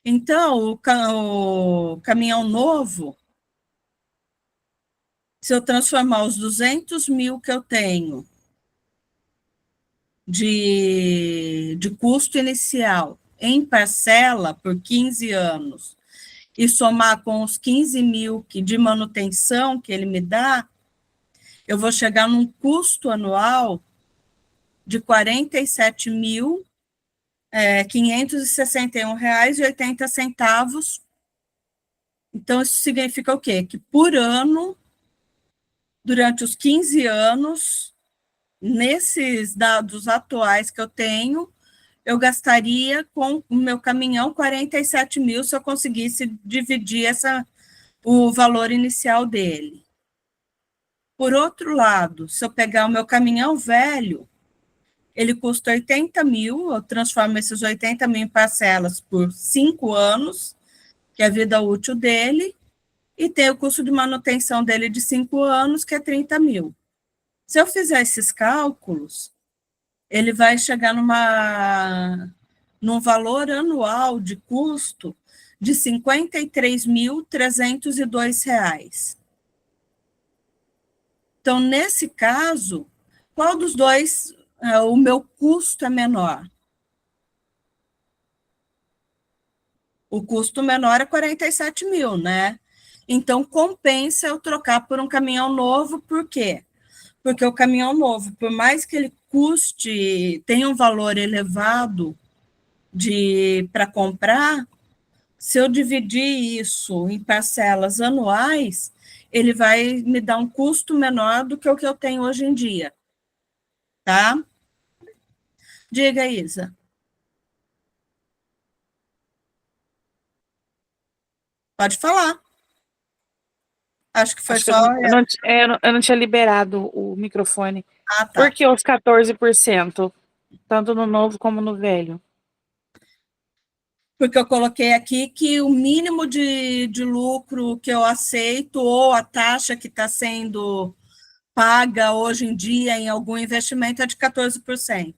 Então, o caminhão novo, se eu transformar os 200 mil que eu tenho de custo inicial em parcela por 15 anos e somar com os 15 mil de manutenção que ele me dá, eu vou chegar num custo anual de R$47.561,80. Então, isso significa o quê? Que por ano, durante os 15 anos, nesses dados atuais que eu tenho, eu gastaria com o meu caminhão 47 mil se eu conseguisse dividir o valor inicial dele. Por outro lado, se eu pegar o meu caminhão velho, ele custa 80 mil, eu transformo esses 80 mil em parcelas por 5 anos, que é a vida útil dele, e tem o custo de manutenção dele de 5 anos, que é 30 mil. Se eu fizer esses cálculos, ele vai chegar num valor anual de custo de R$ 53.302. Então, nesse caso, qual dos dois o meu custo é menor? O custo menor é 47 mil, né? Então, compensa eu trocar por um caminhão novo, por quê? Porque o caminhão novo, por mais que ele custe, tenha um valor elevado para comprar, se eu dividir isso em parcelas anuais, ele vai me dar um custo menor do que o que eu tenho hoje em dia. Tá? Diga, Isa. Pode falar. Acho que foi Acho que só... eu não tinha liberado o microfone. Ah, tá. Por que os 14%? Tanto no novo como no velho? Porque eu coloquei aqui que o mínimo de lucro que eu aceito, ou a taxa que está sendo paga hoje em dia em algum investimento, é de 14%.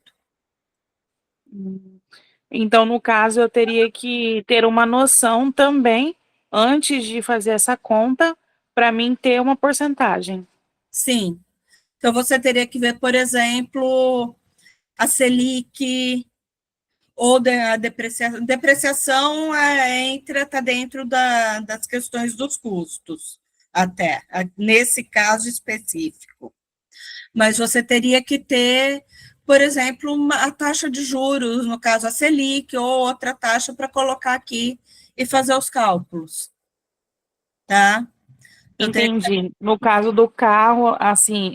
Então, no caso, eu teria que ter uma noção também, antes de fazer essa conta, para mim ter uma porcentagem. Sim. Então, você teria que ver, por exemplo, a Selic, ou a depreciação. Depreciação está dentro das questões dos custos, até, nesse caso específico. Mas você teria que ter, por exemplo, a taxa de juros, no caso a Selic, ou outra taxa para colocar aqui e fazer os cálculos. Tá? Entendi. No caso do carro, assim,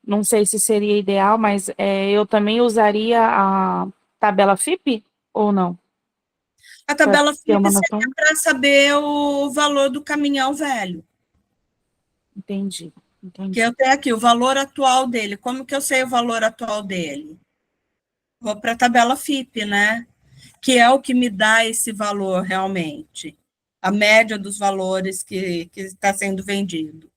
não sei se seria ideal, mas eu também usaria a tabela FIP ou não? A Para tabela ter FIP uma noção? seria para saber o valor do caminhão velho. Entendi, Que entendi. eu tenho aqui o valor atual dele. Como que eu sei o valor atual dele? Vou para a tabela FIP, né? Que é o que me dá esse valor realmente. A média dos valores que está sendo vendido.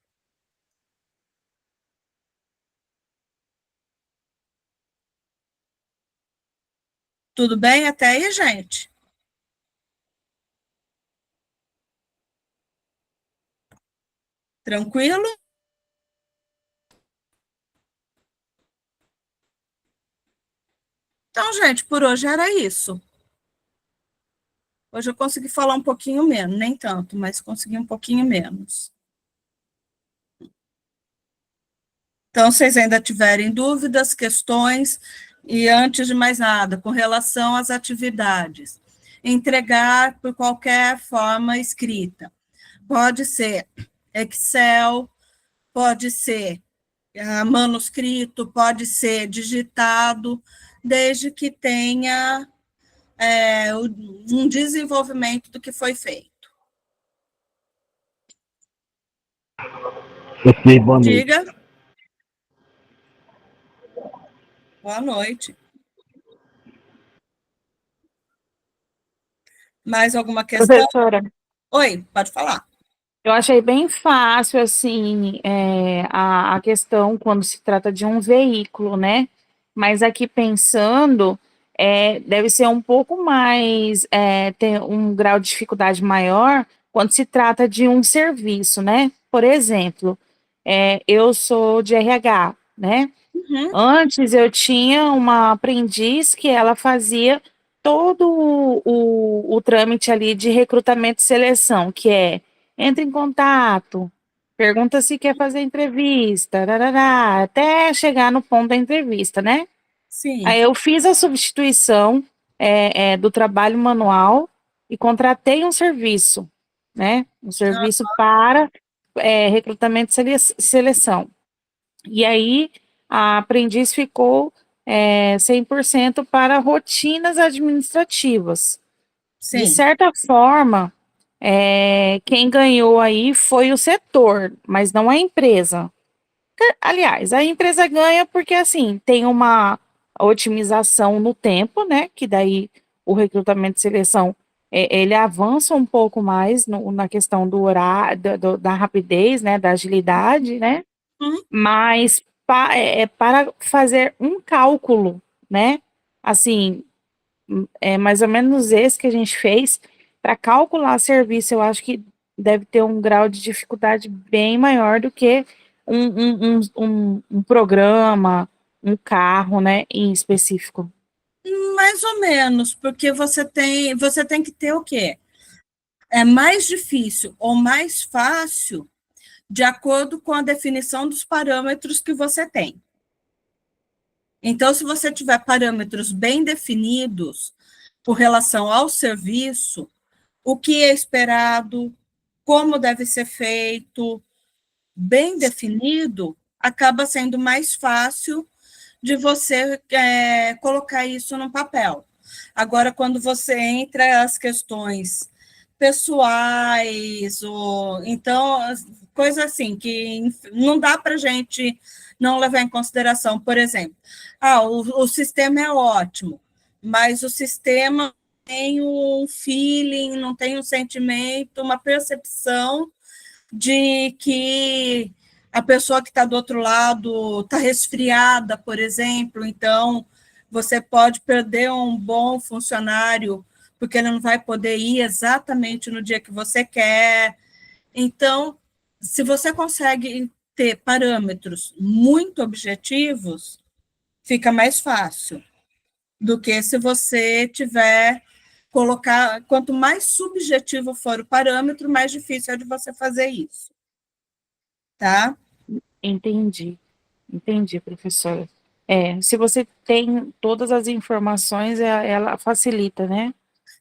Tudo bem até aí, gente? Tranquilo? Então, gente, por hoje era isso. Hoje eu consegui falar um pouquinho menos, nem tanto, mas consegui um pouquinho menos. Então, se vocês ainda tiverem dúvidas, questões, e antes de mais nada, com relação às atividades, entregar por qualquer forma escrita. Pode ser Excel, pode ser manuscrito, pode ser digitado, desde que tenha um desenvolvimento do que foi feito. Ok, boa noite. Diga. Boa noite. Mais alguma questão? Professora, Oi, pode falar. eu achei bem fácil, assim, a questão quando se trata de um veículo, né? Mas aqui pensando, deve ser um pouco mais, ter um grau de dificuldade maior quando se trata de um serviço, né? Por exemplo, eu sou de RH, né? Uhum. Antes eu tinha uma aprendiz que ela fazia todo o trâmite ali de recrutamento e seleção, que é entra em contato, pergunta se quer fazer entrevista, rarará, até chegar no ponto da entrevista, né? Sim. Aí eu fiz a substituição do trabalho manual e contratei um serviço, né? Um serviço para recrutamento e seleção. E aí a aprendiz ficou 100% para rotinas administrativas. De Sim. certa forma, quem ganhou aí foi o setor, mas não a empresa. Aliás, a empresa ganha porque assim tem uma otimização no tempo, né? Que daí o recrutamento e seleção ele avança um pouco mais na questão do horário, da rapidez, né? Da agilidade, né? Mas para fazer um cálculo, né? Assim, é mais ou menos esse que a gente fez. Para calcular serviço, eu acho que deve ter um grau de dificuldade bem maior do que um programa, um carro, né, em específico. Mais ou menos, porque você tem que ter o quê? É mais difícil ou mais fácil de acordo com a definição dos parâmetros que você tem. Então, se você tiver parâmetros bem definidos com relação ao serviço, o que é esperado, como deve ser feito, bem definido, acaba sendo mais fácil de você colocar isso no papel. Agora, quando você entra as questões pessoais, então, coisa assim, que não dá para a gente não levar em consideração. Por exemplo, o sistema é ótimo, mas o sistema tem um feeling, não tem um sentimento, uma percepção de que a pessoa que está do outro lado está resfriada, por exemplo, então você pode perder um bom funcionário porque ele não vai poder ir exatamente no dia que você quer. Então, se você consegue ter parâmetros muito objetivos, fica mais fácil do que se você tiver colocar, quanto mais subjetivo for o parâmetro, mais difícil é de você fazer isso. Tá? Entendi, professora. Se você tem todas as informações, ela facilita, né?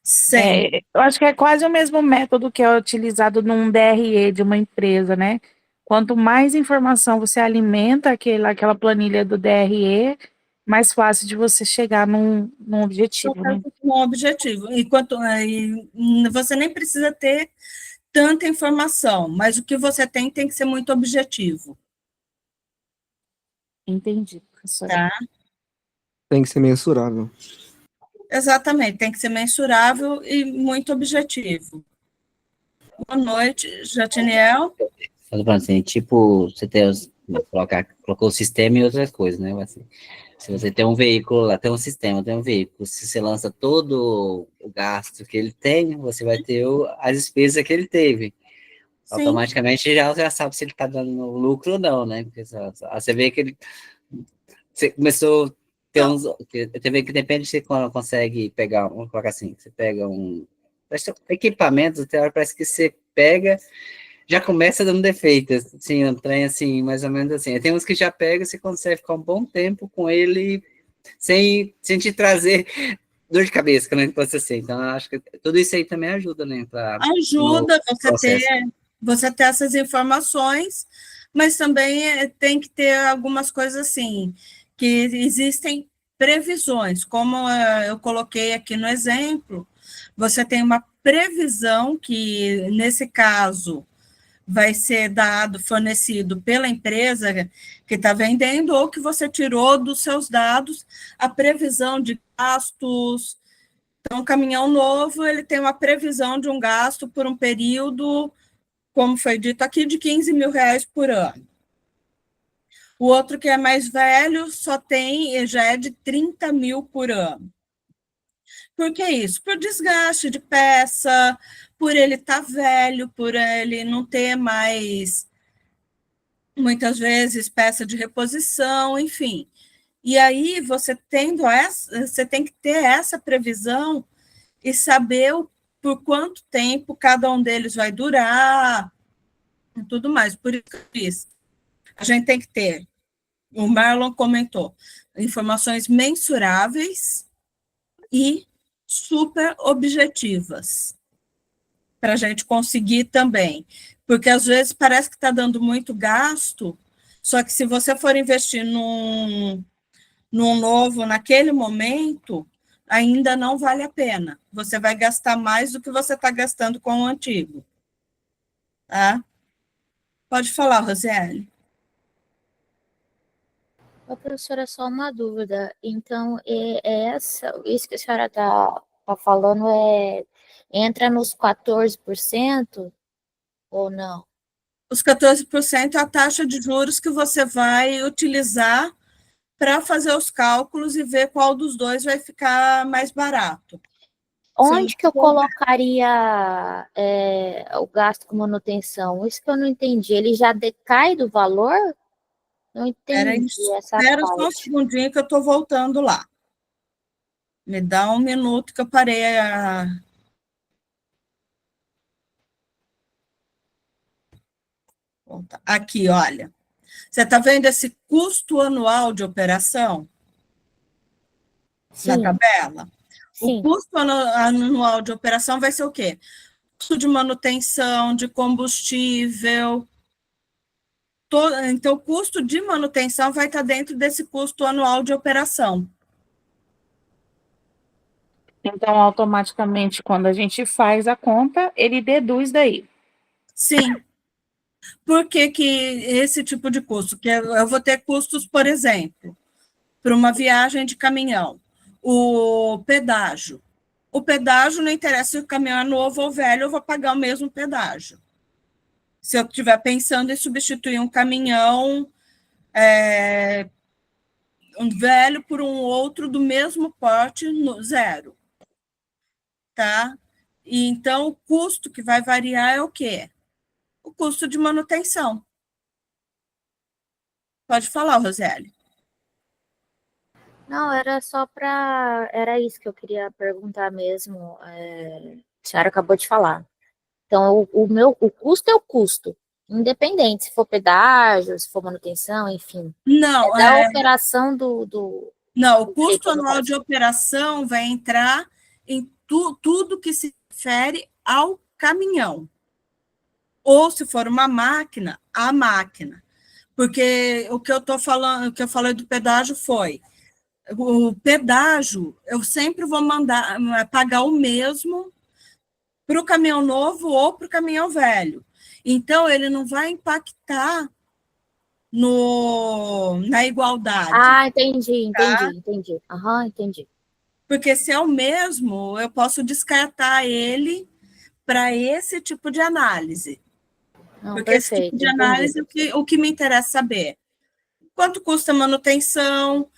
Sempre. Eu acho que é quase o mesmo método que é utilizado num DRE de uma empresa, né? Quanto mais informação você alimenta aquela planilha do DRE, mais fácil de você chegar num objetivo, né? Um objetivo. E você nem precisa ter tanta informação, mas o que você tem que ser muito objetivo. Entendi, professora. Tá? Tem que ser mensurável. Exatamente, tem que ser mensurável e muito objetivo. Boa noite, Jatiniel. Falando assim, tipo, você tem colocou o sistema e outras coisas, né? Assim, se você tem um veículo lá, tem um sistema, tem um veículo, se você lança todo o gasto que ele tem, você vai ter as despesas que ele teve. Sim. Automaticamente já sabe se ele está dando lucro ou não, né? Porque você vê que você começou a ter você vê que depende se você consegue pegar, vamos colocar assim, você pega equipamento, parece que você pega, já começa dando defeito, assim, um trem assim, mais ou menos assim. Tem uns que já pega, você consegue ficar um bom tempo com ele sem te trazer dor de cabeça, quando fosse assim. Então, eu acho que tudo isso aí também ajuda, né? Ajuda você ter essas informações, mas também tem que ter algumas coisas assim, que existem previsões, como eu coloquei aqui no exemplo, você tem uma previsão que, nesse caso, vai ser fornecido pela empresa que está vendendo, ou que você tirou dos seus dados a previsão de gastos. Então, um caminhão novo, ele tem uma previsão de um gasto por um período, como foi dito aqui, de R$15 mil por ano. O outro, que é mais velho, já é de 30 mil por ano. Por que isso? Por desgaste de peça, por ele estar velho, por ele não ter mais, muitas vezes, peça de reposição, enfim. E aí, você tem que ter essa previsão e saber por quanto tempo cada um deles vai durar e tudo mais. Por isso, a gente tem que ter, o Marlon comentou, informações mensuráveis e super objetivas, para a gente conseguir também. Porque, às vezes, parece que está dando muito gasto, só que se você for investir num novo naquele momento, ainda não vale a pena. Você vai gastar mais do que você está gastando com o antigo. Tá? Pode falar, Rosiele. Professora, só uma dúvida. Então, isso que a senhora está falando entra nos 14% ou não? Os 14% é a taxa de juros que você vai utilizar para fazer os cálculos e ver qual dos dois vai ficar mais barato. Onde que eu colocaria o gasto com manutenção? Isso que eu não entendi. Ele já decai do valor? Não entendi essa parte. Espera só um segundinho que eu estou voltando lá. Me dá um minuto que eu parei Aqui, olha. Você está vendo esse custo anual de operação? Sim. Na tabela? Sim. O custo anual de operação vai ser o quê? Custo de manutenção, de combustível. Então, o custo de manutenção vai estar dentro desse custo anual de operação. Então, automaticamente, quando a gente faz a conta, ele deduz daí. Sim. Por que esse tipo de custo? Que eu vou ter custos, por exemplo, para uma viagem de caminhão. O pedágio. O pedágio, não interessa se o caminhão é novo ou velho, eu vou pagar o mesmo pedágio. Se eu estiver pensando em substituir um caminhão um velho por um outro do mesmo porte, zero. Tá? E então, o custo que vai variar é o quê? O custo de manutenção. Pode falar, Rosiele. Não, era isso que eu queria perguntar mesmo. A senhora acabou de falar. Então, o custo é o custo, independente se for pedágio, se for manutenção, enfim. Não, da operação Não, o custo anual de operação vai entrar em tudo que se refere ao caminhão. Ou se for uma máquina, a máquina. Porque o que eu estou falando, o que eu falei do pedágio foi, o pedágio, eu sempre vou mandar pagar o mesmo para o caminhão novo ou para o caminhão velho. Então, ele não vai impactar na igualdade. Ah, entendi. Aham, entendi. Porque se é o mesmo, eu posso descartar ele para esse tipo de análise. Não, Porque esse tipo de análise, o que me interessa saber? Quanto custa a manutenção,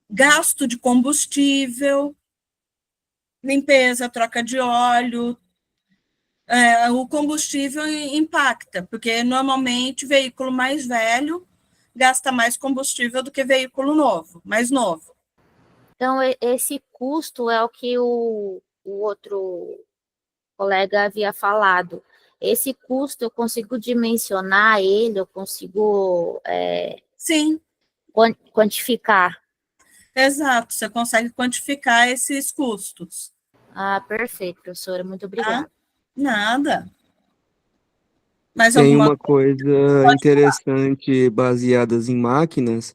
gasto de combustível, limpeza, troca de óleo. O combustível impacta, porque normalmente veículo mais velho gasta mais combustível do que veículo novo, mais novo. Então, esse custo é o que o outro colega havia falado. Esse custo eu consigo dimensionar ele, eu consigo Sim. Quantificar. Exato, você consegue quantificar esses custos. Ah, perfeito, professora, muito obrigada. Nada. Mais Tem alguma uma coisa interessante baseadas em máquinas,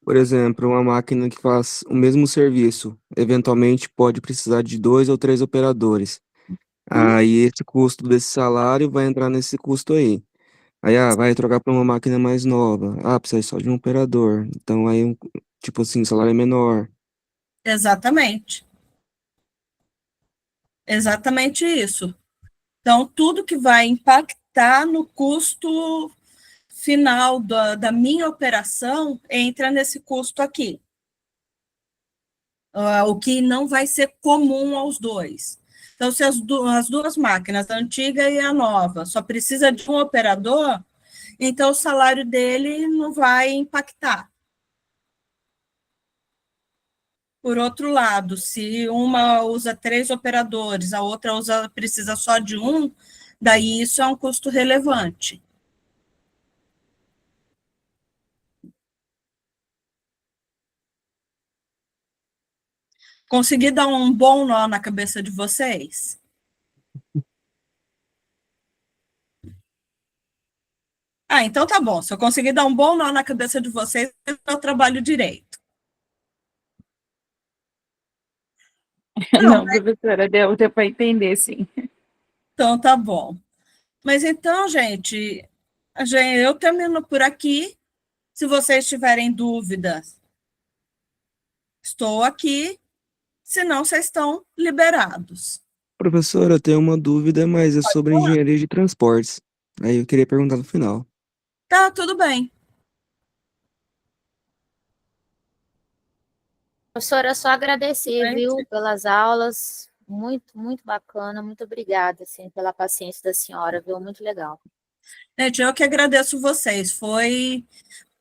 por exemplo, uma máquina que faz o mesmo serviço, eventualmente pode precisar de 2 ou 3 operadores. Aí esse custo desse salário vai entrar nesse custo aí. Aí, vai trocar para uma máquina mais nova. Precisa só de um operador. Então aí, tipo assim, o salário é menor. Exatamente. Exatamente isso. Então, tudo que vai impactar no custo final da minha operação entra nesse custo aqui. O que não vai ser comum aos dois. Então, se as duas máquinas, a antiga e a nova, só precisa de um operador, então o salário dele não vai impactar. Por outro lado, se uma usa 3 operadores, a outra precisa só de um, daí isso é um custo relevante. Consegui dar um bom nó na cabeça de vocês? Então tá bom. Se eu conseguir dar um bom nó na cabeça de vocês, eu trabalho direito. Não, professora, deu para entender, sim. Então tá bom. Mas então, gente, eu termino por aqui. Se vocês tiverem dúvidas, estou aqui. Se não, vocês estão liberados. Professora, eu tenho uma dúvida, mas é sobre engenharia de transportes. Aí eu queria perguntar no final. Tá, tudo bem. Professora, só agradecer, viu, pelas aulas. Muito, muito bacana. Muito obrigada, assim, pela paciência da senhora, viu? Muito legal. Gente, eu que agradeço vocês. Foi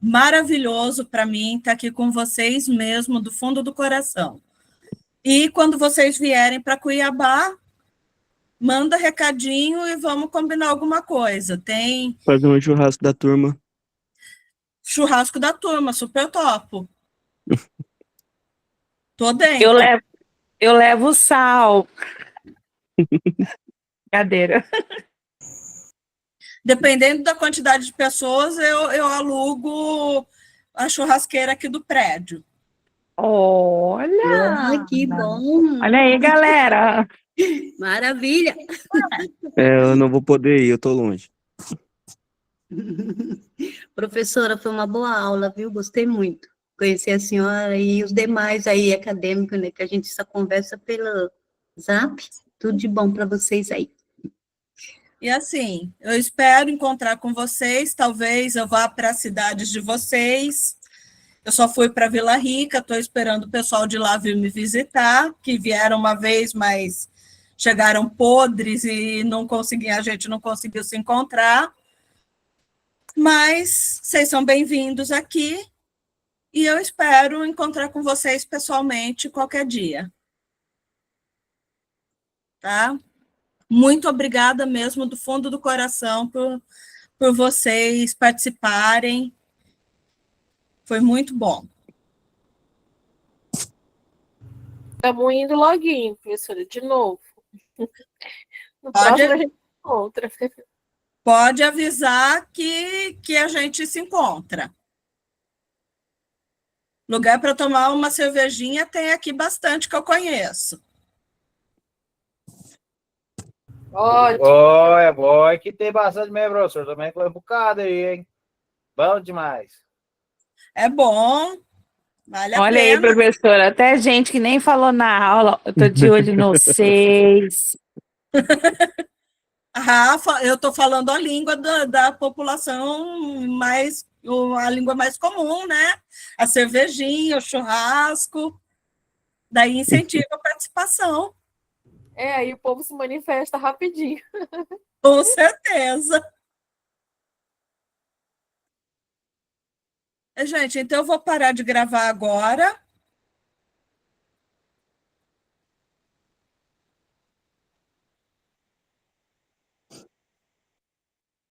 maravilhoso para mim estar aqui com vocês mesmo, do fundo do coração. E quando vocês vierem para Cuiabá, manda recadinho e vamos combinar alguma coisa. Tem Fazer um churrasco da turma. churrasco da turma, super topo. Tô dentro. Eu levo sal. Brincadeira. Dependendo da quantidade de pessoas, eu alugo a churrasqueira aqui do prédio. Olha! Que bom! Olha aí, galera! Maravilha! Eu não vou poder ir, eu tô longe. Professora, foi uma boa aula, viu? Gostei muito. Conhecer a senhora e os demais aí acadêmicos, né? Que a gente só conversa pelo Zap. Tudo de bom para vocês aí. E assim, eu espero encontrar com vocês, talvez eu vá para as cidades de vocês. Eu só fui para Vila Rica, estou esperando o pessoal de lá vir me visitar, que vieram uma vez, mas chegaram podres e a gente não conseguiu se encontrar. Mas vocês são bem-vindos aqui e eu espero encontrar com vocês pessoalmente qualquer dia. Tá? Muito obrigada mesmo, do fundo do coração, por vocês participarem. Foi muito bom. Estamos indo loguinho, professora, de novo. No Pode. próximo a gente encontra. Pode avisar que a gente se encontra. Lugar para tomar uma cervejinha tem aqui bastante que eu conheço. Ótimo. É bom que tem bastante mesmo, professor. Também foi um bocado aí, hein? Bom demais. É bom, vale a Olha aí, pena. professora, até gente que nem falou na aula, eu tô de olho no 6. Rafa, eu estou falando a língua da população a língua mais comum, né? A cervejinha, o churrasco, daí incentiva a participação. Aí o povo se manifesta rapidinho. Com certeza. Gente, então eu vou parar de gravar agora.